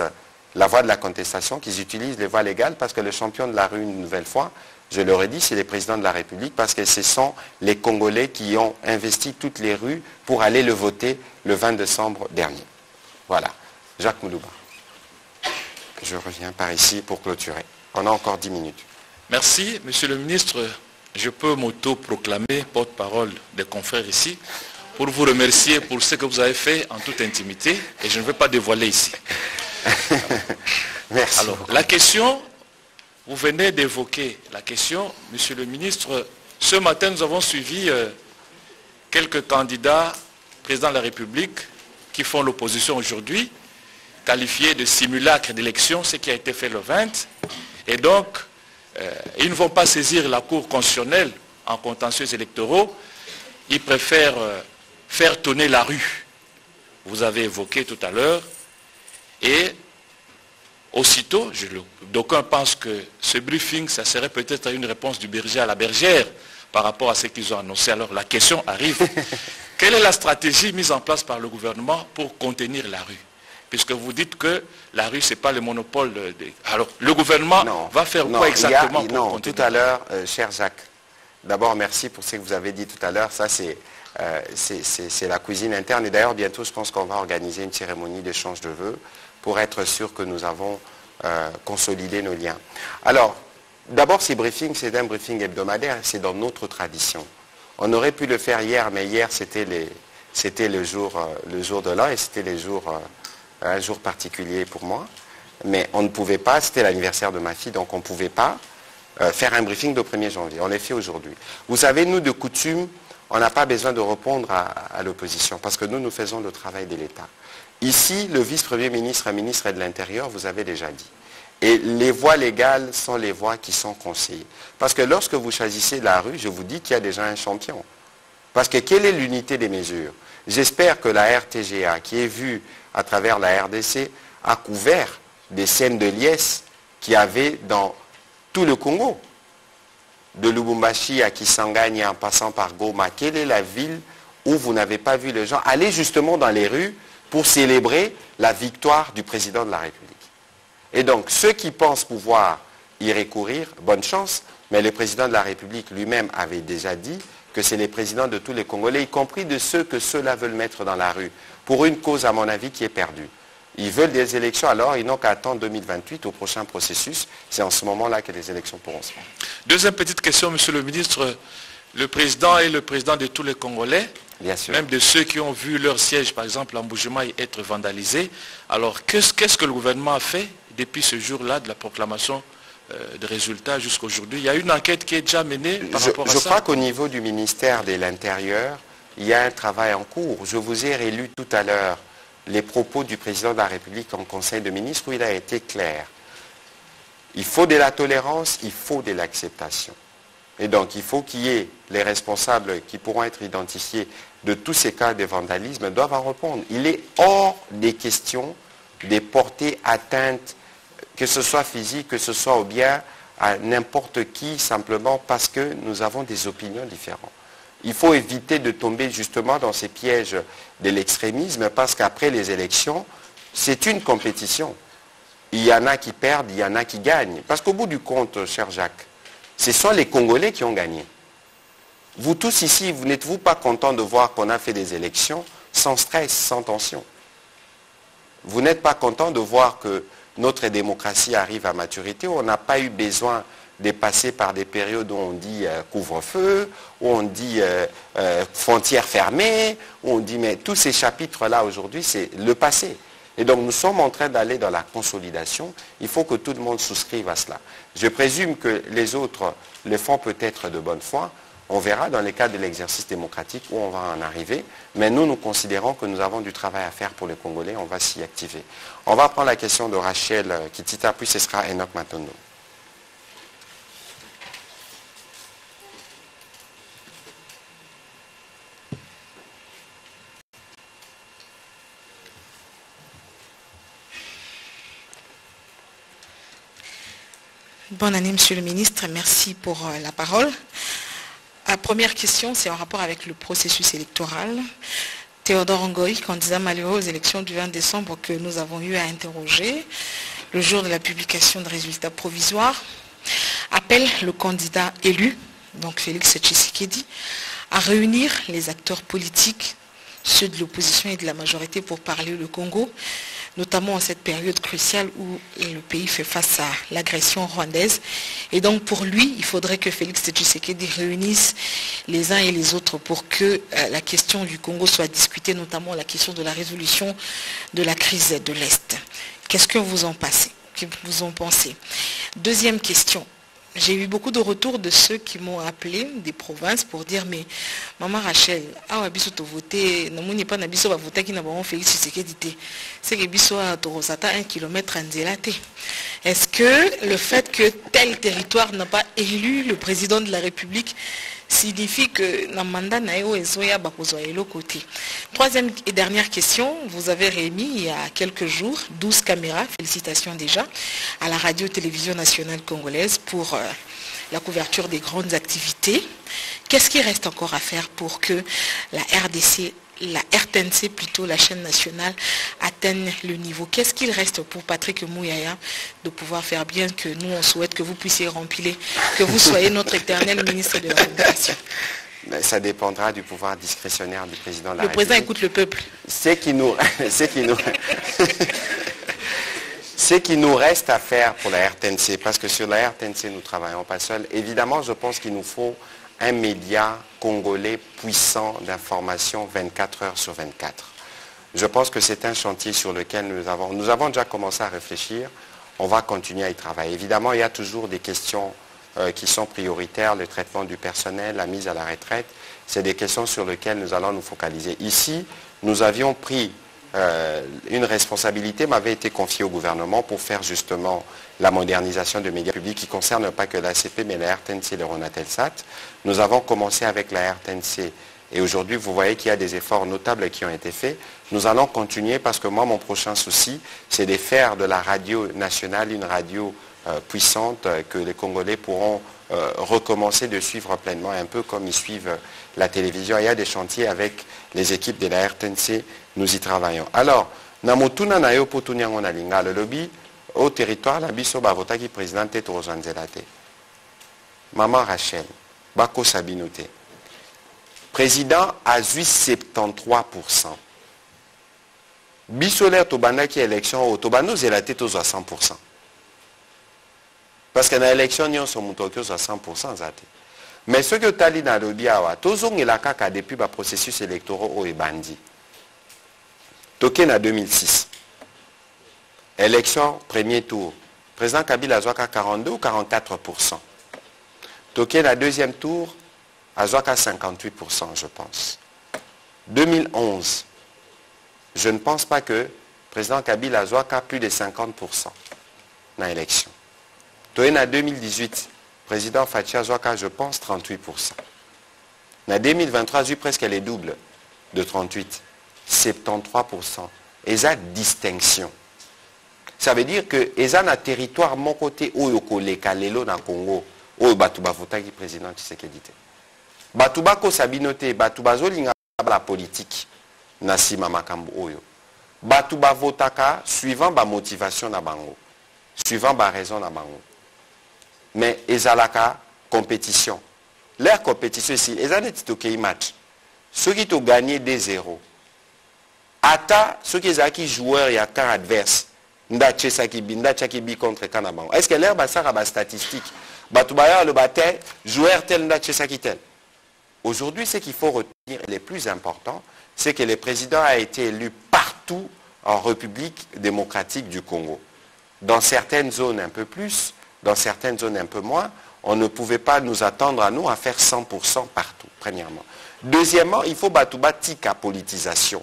la voie de la contestation, qu'ils utilisent les voies légales, parce que le champion de la rue, une nouvelle fois, je leur ai dit, c'est les présidents de la République, parce que ce sont les Congolais qui ont investi toutes les rues pour aller le voter le 20 décembre dernier. Voilà. Jacques Moulouba. Je reviens par ici pour clôturer. On a encore 10 minutes. Merci, Monsieur le Ministre. Je peux m'auto-proclamer porte-parole des confrères ici pour vous remercier pour ce que vous avez fait en toute intimité et je ne vais pas dévoiler ici. Merci. Alors, la question, vous venez d'évoquer la question, Monsieur le Ministre. Ce matin, nous avons suivi quelques candidats présidents de la République qui font l'opposition aujourd'hui, qualifiés de simulacre d'élection, ce qui a été fait le 20. Et donc, ils ne vont pas saisir la Cour constitutionnelle en contentieux électoraux, ils préfèrent faire tourner la rue. Vous avez évoqué tout à l'heure, et aussitôt, d'aucuns pensent que ce briefing, ça serait peut-être une réponse du berger à la bergère par rapport à ce qu'ils ont annoncé. Alors la question arrive, quelle est la stratégie mise en place par le gouvernement pour contenir la rue? Puisque vous dites que la rue, ce n'est pas le monopole. Alors, le gouvernement va faire quoi exactement pour contenir? Tout à l'heure, cher Jacques, d'abord, merci pour ce que vous avez dit tout à l'heure. Ça, c'est la cuisine interne. Et d'ailleurs, bientôt, je pense qu'on va organiser une cérémonie d'échange de vœux pour être sûr que nous avons consolidé nos liens. Alors, d'abord, ces briefings, c'est un briefing hebdomadaire. C'est dans notre tradition. On aurait pu le faire hier, mais hier, c'était le jour de l'an et c'était un jour particulier pour moi, mais on ne pouvait pas, c'était l'anniversaire de ma fille, donc on ne pouvait pas faire un briefing le 1er janvier. On l'a fait aujourd'hui. Vous savez, nous, de coutume, on n'a pas besoin de répondre à l'opposition, parce que nous faisons le travail de l'État. Ici, le vice-premier ministre, ministre de l'Intérieur, vous avez déjà dit. Et les voies légales sont les voies qui sont conseillées. Parce que lorsque vous choisissez la rue, je vous dis qu'il y a déjà un champion. Parce que quelle est l'unité des mesures? J'espère que la RTGA, qui est vue à travers la RDC, a couvert des scènes de liesse qu'il y avait dans tout le Congo. De Lubumbashi à Kisangani en passant par Goma. Quelle est la ville où vous n'avez pas vu les gens aller justement dans les rues pour célébrer la victoire du président de la République? Et donc, ceux qui pensent pouvoir y recourir, bonne chance, mais le président de la République lui-même avait déjà dit que c'est les présidents de tous les Congolais, y compris de ceux que ceux-là veulent mettre dans la rue, pour une cause, à mon avis, qui est perdue. Ils veulent des élections, alors ils n'ont qu'à attendre 2028 au prochain processus. C'est en ce moment-là que les élections pourront se faire. Deuxième petite question, Monsieur le ministre. Le président est le président de tous les Congolais, bien sûr, même de ceux qui ont vu leur siège, par exemple, en Mbuji-Mayi, être vandalisé. Alors, qu'est-ce que le gouvernement a fait depuis ce jour-là de la proclamation de résultats jusqu'à aujourd'hui? Il y a une enquête qui est déjà menée par rapport à ça? Je crois qu'au niveau du ministère de l'Intérieur, il y a un travail en cours. Je vous ai relu tout à l'heure les propos du président de la République en Conseil de ministres où il a été clair. Il faut de la tolérance, il faut de l'acceptation. Et donc, il faut qu'il y ait les responsables qui pourront être identifiés de tous ces cas de vandalisme doivent en répondre. Il est hors des questions de porter atteinte, que ce soit physique, que ce soit au bien, à n'importe qui, simplement parce que nous avons des opinions différentes. Il faut éviter de tomber justement dans ces pièges de l'extrémisme, parce qu'après les élections, c'est une compétition. Il y en a qui perdent, il y en a qui gagnent. Parce qu'au bout du compte, cher Jacques, ce sont les Congolais qui ont gagné. Vous tous ici, vous n'êtes-vous pas contents de voir qu'on a fait des élections sans stress, sans tension? Vous n'êtes pas contents de voir que notre démocratie arrive à maturité, où on n'a pas eu besoin de passer par des périodes où on dit couvre-feu, où on dit frontières fermées, où on dit, mais tous ces chapitres-là aujourd'hui, c'est le passé. Et donc nous sommes en train d'aller dans la consolidation. Il faut que tout le monde souscrive à cela. Je présume que les autres le font peut-être de bonne foi. On verra dans les cas de l'exercice démocratique où on va en arriver. Mais nous considérons que nous avons du travail à faire pour les Congolais. On va s'y activer. On va prendre la question de Rachel Kitita, puis ce sera Enoch Matondo. Bonne année, Monsieur le Ministre. Merci pour la parole. La première question, c'est en rapport avec le processus électoral. Théodore Ngoï, candidat malheureux aux élections du 20 décembre que nous avons eu à interroger, le jour de la publication de résultats provisoires, appelle le candidat élu, donc Félix Tshisekedi, à réunir les acteurs politiques, ceux de l'opposition et de la majorité pour parler le Congo, notamment en cette période cruciale où le pays fait face à l'agression rwandaise. Et donc pour lui, il faudrait que Félix Tshisekedi réunisse les uns et les autres pour que la question du Congo soit discutée, notamment la question de la résolution de la crise de l'Est. Qu'est-ce que vous en pensez? Deuxième question. j'ai eu beaucoup de retours de ceux qui m'ont appelé des provinces pour dire mais maman Rachel, abiso to voter, non n'est pas nabiso va voter qui n'a pas Félix Tshisekedi té. C'est que biso a torosata 1 km anzelate. Est-ce que le fait que tel territoire n'a pas élu le président de la République signifie que le mandat n'a pas côté. Troisième et dernière question, vous avez remis il y a quelques jours 12 caméras, félicitations déjà, à la radio-télévision nationale congolaise pour la couverture des grandes activités. Qu'est-ce qui reste encore à faire pour que la RDC, la RTNC plutôt, la chaîne nationale, atteigne le niveau? Qu'est-ce qu'il reste pour Patrick Mouyaya de pouvoir faire bien que nous, on souhaite que vous puissiez remplir, que vous soyez notre éternel ministre de la Communication? Ça dépendra du pouvoir discrétionnaire du président de la République. Le président écoute le peuple. Ce qui nous reste à faire pour la RTNC, parce que sur la RTNC, nous ne travaillons pas seuls. Évidemment, je pense qu'il nous faut un média congolais puissant d'information 24 heures sur 24. Je pense que c'est un chantier sur lequel nous avons déjà commencé à réfléchir. On va continuer à y travailler. Évidemment, il y a toujours des questions qui sont prioritaires, le traitement du personnel, la mise à la retraite. C'est des questions sur lesquelles nous allons nous focaliser. Ici, nous avions pris une responsabilité, m'avait été confiée au gouvernement pour faire justement la modernisation des médias publics qui ne concerne pas que l'ACP, mais la RTNC et le Ronatelsat. Nous avons commencé avec la RTNC et aujourd'hui, vous voyez qu'il y a des efforts notables qui ont été faits. Nous allons continuer parce que moi, mon prochain souci, c'est de faire de la radio nationale une radio puissante que les Congolais pourront recommencer de suivre pleinement, un peu comme ils suivent la télévision. Il y a des chantiers avec les équipes de la RTNC, nous y travaillons. Alors, Namotuna Nayo Potuniango Nalinga, le lobby au territoire, la biso bavotaki présidente Torozanzelate. Maman Rachel, Bako Sabinote. Président a 73%. Bisolaire Tobandaki élection au Tobano Zelate tozo à 100%. Parce que dans l'élection, nous sommes à 100%. Mais ce que tu as dit dans le biawa, tous les cas depuis le processus électoral au Ebandi. Token en 2006. Élection, premier tour. Président Kabila a 42 ou 44%. Token en deuxième tour, a 58%, je pense. 2011. Je ne pense pas que le président Kabila a plus de 50% dans l'élection. En 2018, le président Fatia Zouaka, je pense, 38%. En 2023, j'ai presque les doubles de 38, 73%. Et ça, distinction. Ça veut dire que ils ont un territoire, mon côté, où il y a dans le Congo, où il y a le président Tshisekedi. Batuba ko sabinote, batuba zolinga la politique, nasima makambo oyo. Batuba votaka, suivant ba motivation na bango, suivant ba raison na bango. Mais ezalaka compétition. Leur compétition ici, ils ont dit match. Ceux qui ont gagné 2-0. Ata, ceux qui ont joueurs, il y a camp adverse. Ndache sakibi, ndache kibi contre Kanabango. Est-ce que l'air basa a statistique? Batubaya le bataille, joueur tel, ndache sakitel. Aujourd'hui, ce qu'il faut retenir, et le plus important, c'est que le président a été élu partout en République démocratique du Congo. Dans certaines zones un peu plus, dans certaines zones un peu moins, on ne pouvait pas nous attendre à nous à faire 100% partout, premièrement. Deuxièmement, il faut batubatik à politisation.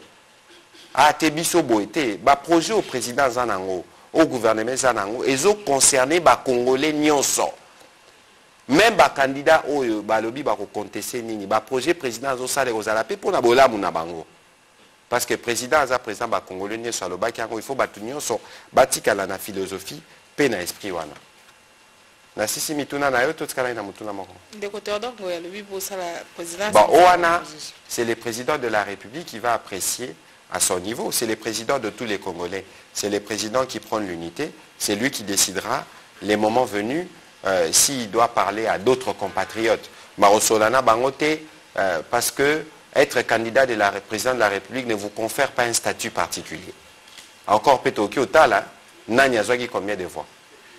À Tebiso Boete, projet au président Zanango, au gouvernement Zanango, et ont concerné les Congolais nyonso. Même les candidats au lobby va contester nini, le projet président Zosale Rozalape pour nabola munabango. Parce que le président a président ba Congolais nyonso à l'obaki il faut batu nyonso batika la philosophie, pe na esprit wana. Na sisi mituna na yo tout skala na mutuna moko. De côté donc le lobby pour ça la présidence. Bon, Oana, c'est le président de la République qui va apprécier à son niveau, c'est le président de tous les Congolais, c'est le président qui prend l'unité, c'est lui qui décidera les moments venus s'il doit parler à d'autres compatriotes. Marosolana Bangote, parce que être candidat de la président de la République ne vous confère pas un statut particulier. Encore Petoki Otala, Nanya Zwagi combien de voix?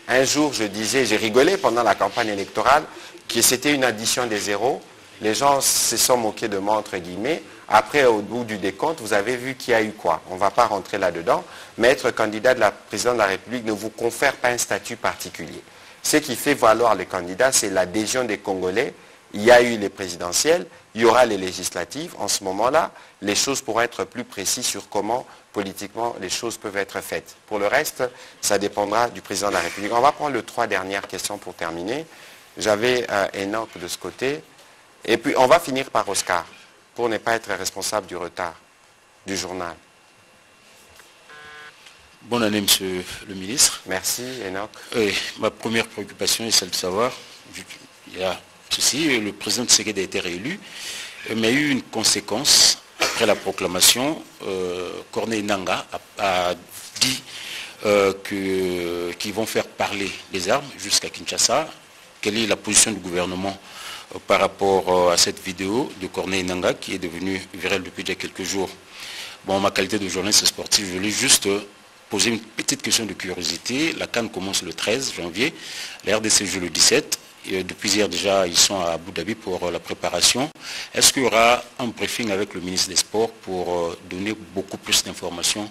Un jour, je disais, j'ai rigolé pendant la campagne électorale, que c'était une addition des zéros. Les gens se sont moqués de moi, entre guillemets. Après, au bout du décompte, vous avez vu qu'il y a eu quoi? On ne va pas rentrer là-dedans. Mais être candidat de la présidente de la République ne vous confère pas un statut particulier. Ce qui fait valoir les candidats, c'est l'adhésion des Congolais. Il y a eu les présidentielles, il y aura les législatives. En ce moment-là, les choses pourront être plus précises sur comment, politiquement, les choses peuvent être faites. Pour le reste, ça dépendra du président de la République. On va prendre les 3 dernières questions pour terminer. J'avais Enoch de ce côté. Et puis, on va finir par Oscar, pour ne pas être responsable du retard du journal. Bonne année, monsieur le ministre. Merci, Enoch. Ma première préoccupation est celle de savoir, il y a ceci, le président Tshisekedi a été réélu, mais il y a eu une conséquence. Après la proclamation, Corneille Nangaa a dit qu'ils vont faire parler les armes jusqu'à Kinshasa. Quelle est la position du gouvernement par rapport à cette vidéo de Corneille Nangaa qui est devenue virale depuis déjà quelques jours? Bon, en ma qualité de journaliste sportif, je voulais juste poser une petite question de curiosité. La CAN commence le 13 janvier, la RDC joue le 17. Et depuis hier déjà, ils sont à Abu Dhabi pour la préparation. Est-ce qu'il y aura un briefing avec le ministre des Sports pour donner beaucoup plus d'informations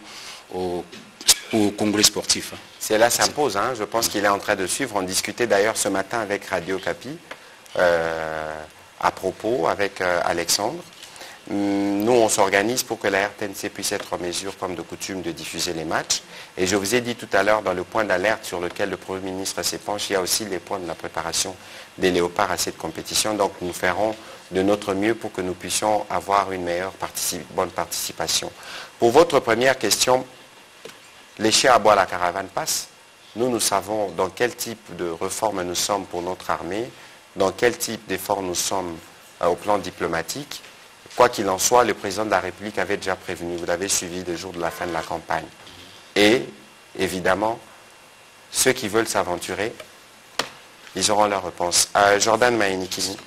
aux Congolais sportifs? Cela s'impose, hein. Je pense qu'il est en train de suivre. On discutait d'ailleurs ce matin avec Radio Kapi à propos, avec Alexandre. Nous, on s'organise pour que la RTNC puisse être en mesure, comme de coutume, de diffuser les matchs. Et je vous ai dit tout à l'heure, dans le point d'alerte sur lequel le Premier ministre s'épanche, il y a aussi les points de la préparation des léopards à cette compétition. Donc, nous ferons de notre mieux pour que nous puissions avoir une meilleure bonne participation. Pour votre première question, les chiens à bois, la caravane passe. Nous savons dans quel type de réforme nous sommes pour notre armée, dans quel type d'effort nous sommes au plan diplomatique. Quoi qu'il en soit, le président de la République avait déjà prévenu, vous l'avez suivi le jour de la fin de la campagne. Et, évidemment, ceux qui veulent s'aventurer, ils auront leur réponse. Jordan Maïnikini.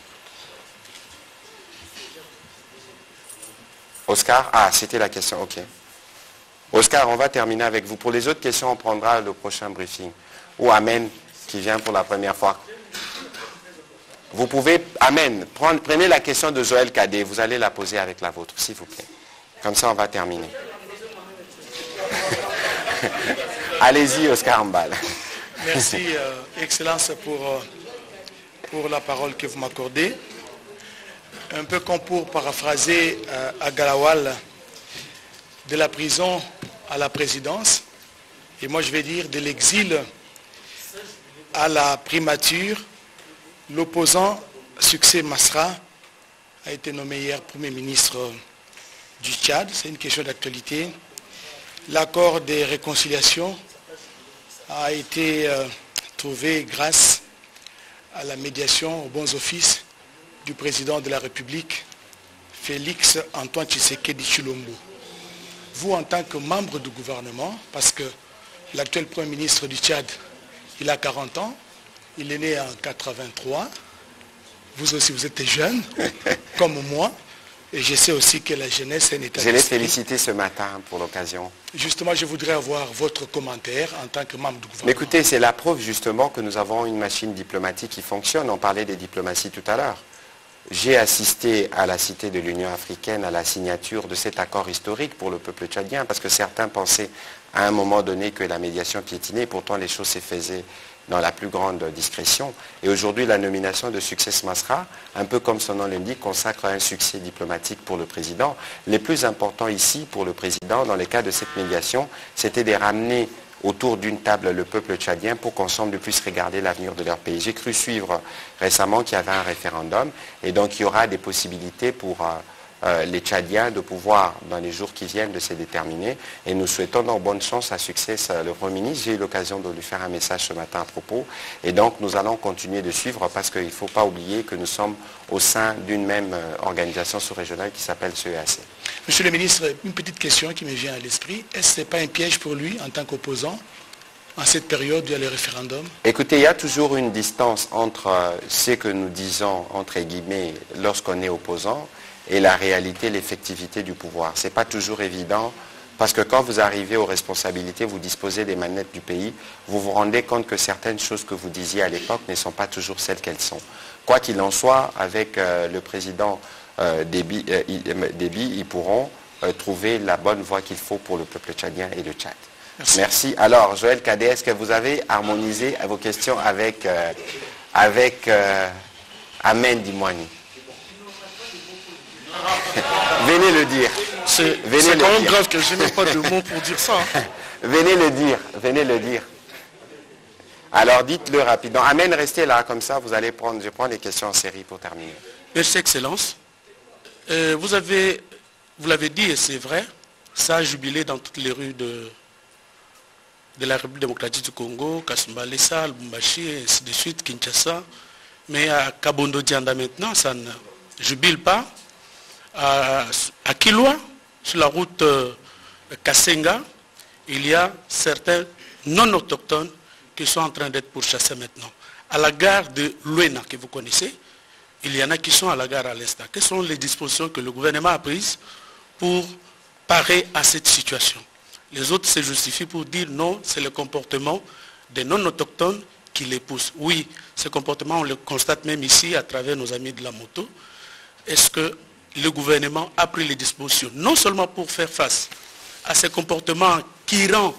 Oscar, c'était la question, ok. Oscar, on va terminer avec vous. Pour les autres questions, on prendra le prochain briefing. Ou Amen, qui vient pour la première fois. Vous pouvez, Amen, prenez la question de Joël Cadet, vous allez la poser avec la vôtre, s'il vous plaît. Comme ça, on va terminer. Allez-y, Oscar Mbal. Merci, Excellence, pour la parole que vous m'accordez. Un peu comme pour paraphraser à Galawal, de la prison à la présidence, et moi je vais dire de l'exil à la primature. L'opposant Succès Masra a été nommé hier Premier ministre du Tchad. C'est une question d'actualité. L'accord de réconciliation a été trouvé grâce à la médiation aux bons offices du président de la République, Félix Antoine Tshisekedi Tshilombo. Vous, en tant que membre du gouvernement, parce que l'actuel Premier ministre du Tchad, il a 40 ans, il est né en 83. Vous aussi, vous êtes jeune, comme moi. Et je sais aussi que la jeunesse est un état d'esprit. Je l'ai félicité ce matin pour l'occasion. Justement, je voudrais avoir votre commentaire en tant que membre du gouvernement. Mais écoutez, c'est la preuve justement que nous avons une machine diplomatique qui fonctionne. On parlait des diplomaties tout à l'heure. J'ai assisté à la Cité de l'Union africaine à la signature de cet accord historique pour le peuple tchadien, parce que certains pensaient à un moment donné que la médiation piétinait, pourtant les choses se faisaient dans la plus grande discrétion. Et aujourd'hui, la nomination de Succès Masra, un peu comme son nom l'indique, consacre un succès diplomatique pour le président. Les plus importants ici, pour le président, dans le cas de cette médiation, c'était de ramener autour d'une table le peuple tchadien pour qu'ensemble ils puissent regarder l'avenir de leur pays. J'ai cru suivre récemment qu'il y avait un référendum et donc il y aura des possibilités pour les Tchadiens de pouvoir, dans les jours qui viennent, de se déterminer. Et nous souhaitons donc bonne chance à Succès, le Premier ministre. J'ai eu l'occasion de lui faire un message ce matin à propos. Et donc nous allons continuer de suivre parce qu'il ne faut pas oublier que nous sommes au sein d'une même organisation sous-régionale qui s'appelle CEAC. Monsieur le ministre, une petite question qui me vient à l'esprit. Est-ce que ce n'est pas un piège pour lui en tant qu'opposant en cette période où il y a le référendum? Écoutez, il y a toujours une distance entre ce que nous disons, entre guillemets, lorsqu'on est opposant et la réalité, l'effectivité du pouvoir. Ce n'est pas toujours évident parce que quand vous arrivez aux responsabilités, vous disposez des manettes du pays, vous vous rendez compte que certaines choses que vous disiez à l'époque ne sont pas toujours celles qu'elles sont. Quoi qu'il en soit, avec le président Déby, ils pourront trouver la bonne voie qu'il faut pour le peuple tchadien et le Tchad. Merci. Alors, Joël Cadet, est-ce que vous avez harmonisé vos questions avec, Amen Dimouani? Venez le dire. C'est quand même grave que je n'ai pas de mots pour dire ça. Venez le dire, venez le dire. Alors dites-le rapidement. Amen, restez là, comme ça vous allez prendre, je prends les questions en série pour terminer. Merci, Excellence. Vous l'avez dit et c'est vrai, ça a jubilé dans toutes les rues de la République démocratique du Congo, Kasumba Lessa, Lubumbashi, et ainsi de suite, Kinshasa. Mais à Kabondo Dianda maintenant, ça ne jubile pas. À Kilwa, sur la route Kasenga, il y a certains non-autochtones qui sont en train d'être pourchassés maintenant. À la gare de Luena, que vous connaissez, il y en a qui sont à la gare à l'instant. Quelles sont les dispositions que le gouvernement a prises pour parer à cette situation? Les autres se justifient pour dire non, c'est le comportement des non-autochtones qui les pousse. Oui, ce comportement, on le constate même ici à travers nos amis de la moto. Est-ce que le gouvernement a pris les dispositions, non seulement pour faire face à ces comportements qui rendent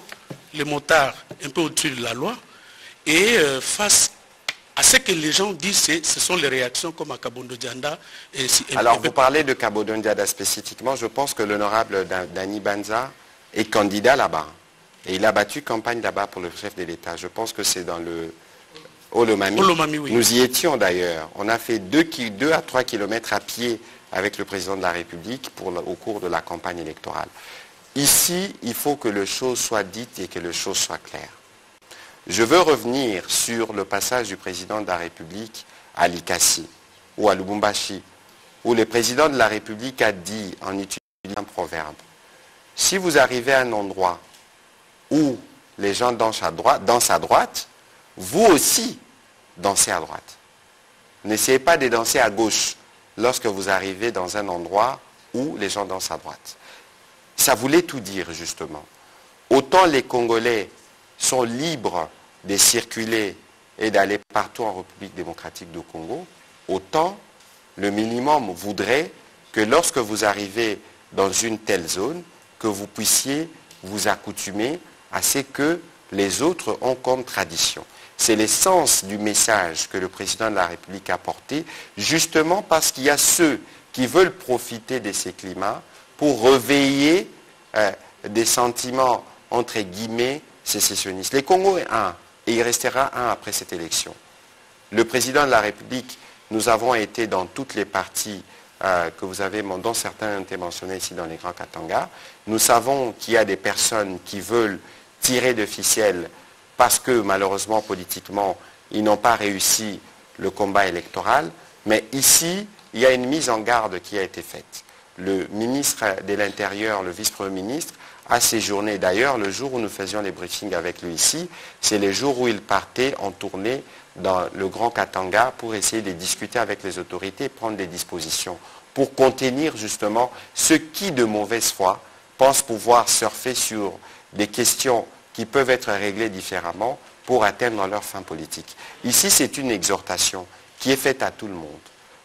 les motards un peu au-dessus de la loi, et face à ce que les gens disent, ce sont les réactions comme à Kabondo Dianda. Alors, vous parlez de Kabondo Dianda spécifiquement. Je pense que l'honorable Dani Banza est candidat là-bas. Et il a battu campagne là-bas pour le chef de l'État. Je pense que c'est dans le Olomami. Olomami, oui. Nous y étions d'ailleurs. On a fait 2 à 3 kilomètres à pied avec le président de la République au cours de la campagne électorale. Ici, il faut que les choses soient dites et que les choses soient claires. Je veux revenir sur le passage du président de la République à Likasi ou à Lubumbashi, où le président de la République a dit, en utilisant un proverbe, si vous arrivez à un endroit où les gens dansent à droite, vous aussi dansez à droite. N'essayez pas de danser à gauche lorsque vous arrivez dans un endroit où les gens dansent à droite. Ça voulait tout dire, justement. Autant les Congolais sont libres de circuler et d'aller partout en République démocratique du Congo, autant le minimum voudrait que lorsque vous arrivez dans une telle zone, que vous puissiez vous accoutumer à ce que les autres ont comme tradition. C'est l'essence du message que le président de la République a porté, justement parce qu'il y a ceux qui veulent profiter de ces climats pour réveiller des sentiments, entre guillemets, sécessionnistes. Le Congo est un, et il restera un après cette élection. Le président de la République, nous avons été dans toutes les parties que vous avez, dont certains ont été mentionnés ici dans les Grands Katanga. Nous savons qu'il y a des personnes qui veulent tirer de ficelle parce que malheureusement politiquement ils n'ont pas réussi le combat électoral, mais ici il y a une mise en garde qui a été faite. Le ministre de l'Intérieur, le vice-premier ministre, a séjourné d'ailleurs le jour où nous faisions les briefings avec lui ici, c'est le jour où il partait en tournée dans le Grand Katanga pour essayer de discuter avec les autorités et prendre des dispositions pour contenir justement ceux qui de mauvaise foi pensent pouvoir surfer sur des questions qui peuvent être réglées différemment pour atteindre leur fin politique. Ici, c'est une exhortation qui est faite à tout le monde.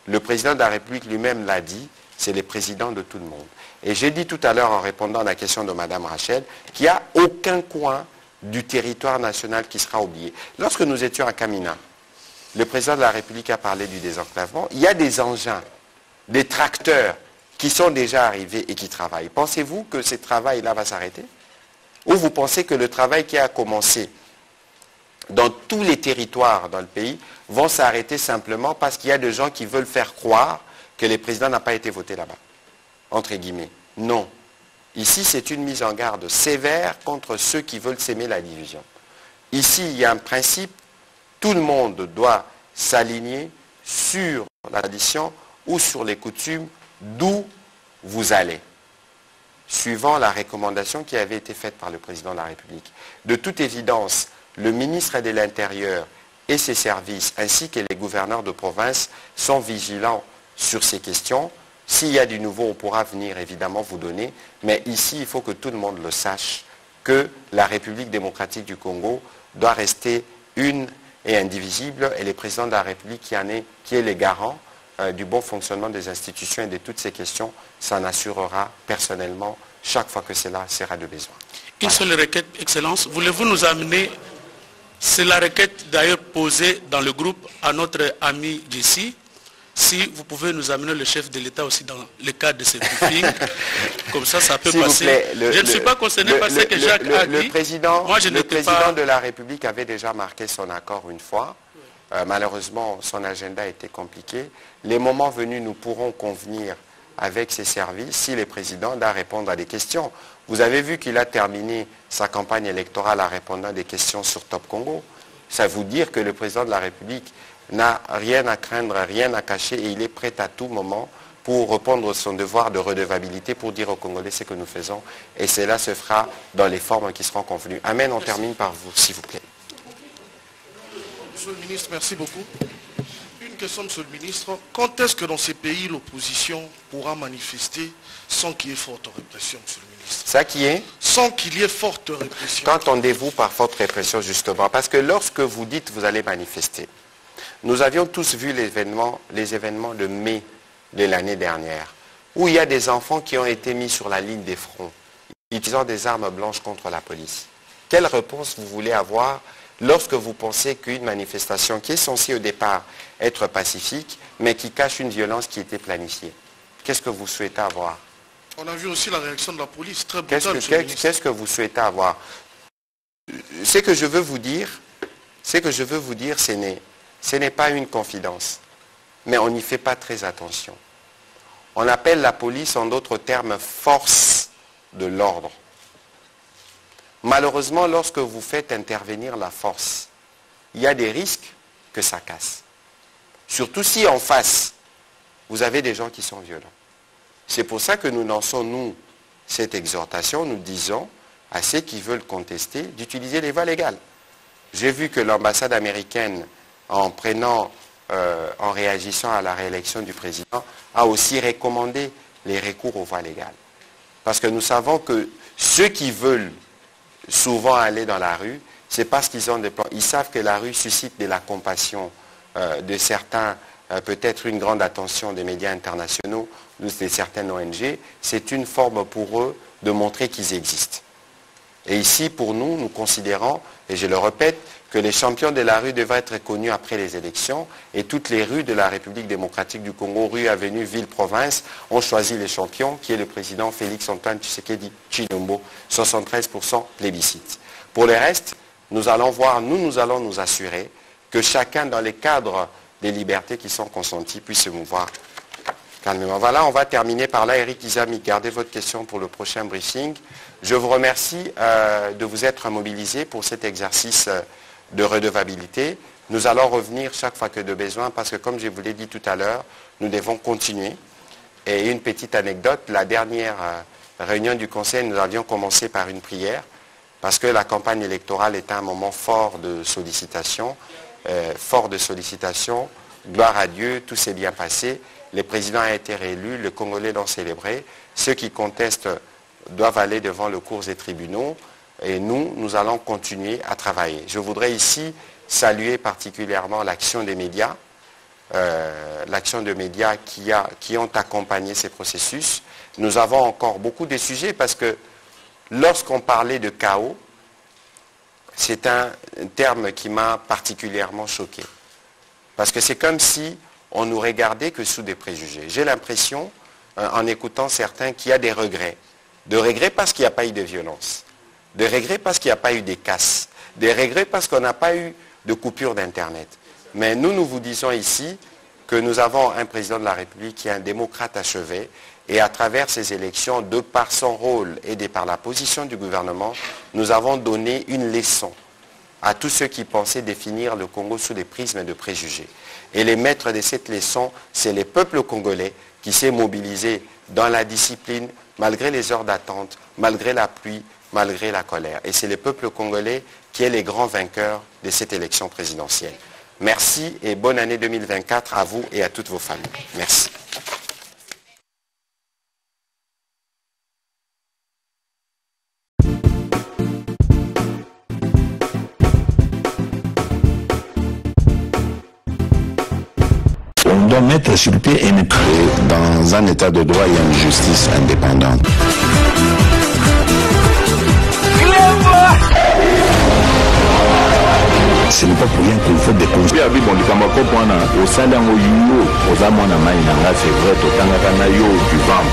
Le président de la République lui-même l'a dit, c'est le président de tout le monde. Et j'ai dit tout à l'heure en répondant à la question de Mme Rachel qu'il n'y a aucun coin du territoire national qui sera oublié. Lorsque nous étions à Kamina, le président de la République a parlé du désenclavement. Il y a des engins, des tracteurs qui sont déjà arrivés et qui travaillent. Pensez-vous que ce travail-là va s'arrêter? Ou vous pensez que le travail qui a commencé dans tous les territoires dans le pays vont s'arrêter simplement parce qu'il y a des gens qui veulent faire croire que le président n'a pas été voté là-bas, entre guillemets? Non. Ici, c'est une mise en garde sévère contre ceux qui veulent s'aimer la division. Ici, il y a un principe, tout le monde doit s'aligner sur la tradition ou sur les coutumes d'où vous allez, suivant la recommandation qui avait été faite par le président de la République. De toute évidence, le ministre de l'Intérieur et ses services, ainsi que les gouverneurs de province, sont vigilants sur ces questions. S'il y a du nouveau, on pourra venir évidemment vous donner, mais ici, il faut que tout le monde le sache, que la République démocratique du Congo doit rester une et indivisible, et le président de la République qui est le garant du bon fonctionnement des institutions et de toutes ces questions, s'en assurera personnellement chaque fois que cela sera de besoin. Une seule requête, Excellence. Voulez-vous nous amener, c'est la requête d'ailleurs posée dans le groupe à notre ami Jessie, si vous pouvez nous amener le chef de l'État aussi dans le cadre de ce briefing, comme ça peut passer. Plaît, je ne suis pas concerné par ce que Jacques a dit. Le président de la République avait déjà marqué son accord une fois. Malheureusement, son agenda était compliqué. Les moments venus, nous pourrons convenir avec ses services si le président doit répondre à des questions. Vous avez vu qu'il a terminé sa campagne électorale en répondant à des questions sur Top Congo. Ça veut dire que le président de la République n'a rien à craindre, rien à cacher et il est prêt à tout moment pour répondre à son devoir de redevabilité pour dire aux Congolais ce que nous faisons et cela se fera dans les formes qui seront convenues. Amen, on termine par vous, s'il vous plaît. Monsieur le ministre, merci beaucoup. Une question, monsieur le ministre. Quand est-ce que dans ces pays, l'opposition pourra manifester sans qu'il y ait forte répression, monsieur le ministre? Ça qui est? Sans qu'il y ait forte répression. Qu'entendez-vous par forte répression, justement? Parce que lorsque vous dites vous allez manifester, nous avions tous vu les événements de mai de l'année dernière, où il y a des enfants qui ont été mis sur la ligne des fronts, utilisant des armes blanches contre la police. Quelle réponse vous voulez avoir lorsque vous pensez qu'une manifestation qui est censée au départ être pacifique, mais qui cache une violence qui était planifiée? Qu'est-ce que vous souhaitez avoir? On a vu aussi la réaction de la police, très brutale. Qu'est-ce que vous souhaitez avoir? Ce que je veux vous dire, ce n'est pas une confidence, mais on n'y fait pas très attention. On appelle la police, en d'autres termes, force de l'ordre. Malheureusement, lorsque vous faites intervenir la force, il y a des risques que ça casse. Surtout si en face, vous avez des gens qui sont violents. C'est pour ça que nous lançons, nous, cette exhortation, nous disons à ceux qui veulent contester d'utiliser les voies légales. J'ai vu que l'ambassade américaine, en réagissant à la réélection du président, a aussi recommandé les recours aux voies légales. Parce que nous savons que ceux qui veulent souvent aller dans la rue, c'est parce qu'ils ont des plans. Ils savent que la rue suscite de la compassion de certains, peut-être une grande attention des médias internationaux, de certaines ONG. C'est une forme pour eux de montrer qu'ils existent. Et ici, pour nous, nous considérons, et je le répète, que les champions de la rue devraient être connus après les élections et toutes les rues de la République démocratique du Congo, rue, avenue, ville, province, ont choisi les champions, qui est le président Félix-Antoine Tshisekedi Tshilombo, 73% plébiscite. Pour le reste, nous allons voir, nous allons nous assurer que chacun, dans les cadres des libertés qui sont consenties, puisse se mouvoir calmement. Voilà, on va terminer par là. Eric Izami, gardez votre question pour le prochain briefing. Je vous remercie de vous être mobilisés pour cet exercice de redevabilité. Nous allons revenir chaque fois que de besoin parce que, comme je vous l'ai dit tout à l'heure, nous devons continuer. Et une petite anecdote, la dernière réunion du Conseil, nous avions commencé par une prière parce que la campagne électorale est un moment fort de sollicitation. Gloire à Dieu, tout s'est bien passé. Le président a été réélu, les Congolais l'ont célébré. Ceux qui contestent doivent aller devant le cours des tribunaux. Et nous allons continuer à travailler. Je voudrais ici saluer particulièrement l'action des médias, qui ont accompagné ces processus. Nous avons encore beaucoup de sujets parce que lorsqu'on parlait de chaos, c'est un terme qui m'a particulièrement choqué. Parce que c'est comme si on nous regardait que sous des préjugés. J'ai l'impression, en écoutant certains, qu'il y a des regrets. De regrets parce qu'il n'y a pas eu de violence. De regrets parce qu'il n'y a pas eu des casses. Des regrets parce qu'on n'a pas eu de coupure d'Internet. Mais nous vous disons ici que nous avons un président de la République qui est un démocrate achevé et à travers ces élections, de par son rôle et de par la position du gouvernement, nous avons donné une leçon à tous ceux qui pensaient définir le Congo sous des prismes de préjugés. Et les maîtres de cette leçon, c'est le peuple congolais qui s'est mobilisé dans la discipline, malgré les heures d'attente, malgré la pluie, malgré la colère. Et c'est le peuple congolais qui est les grands vainqueurs de cette élection présidentielle. Merci et bonne année 2024 à vous et à toutes vos familles. Merci. On doit mettre sur pied une créer dans un état de droit et une justice indépendante. Ce n'est pas pour rien qu'il faut des conseils. Abi bon likamako pona au sala ngo yo oza mona mai nanga c'est vrai totanga kana yo du vent.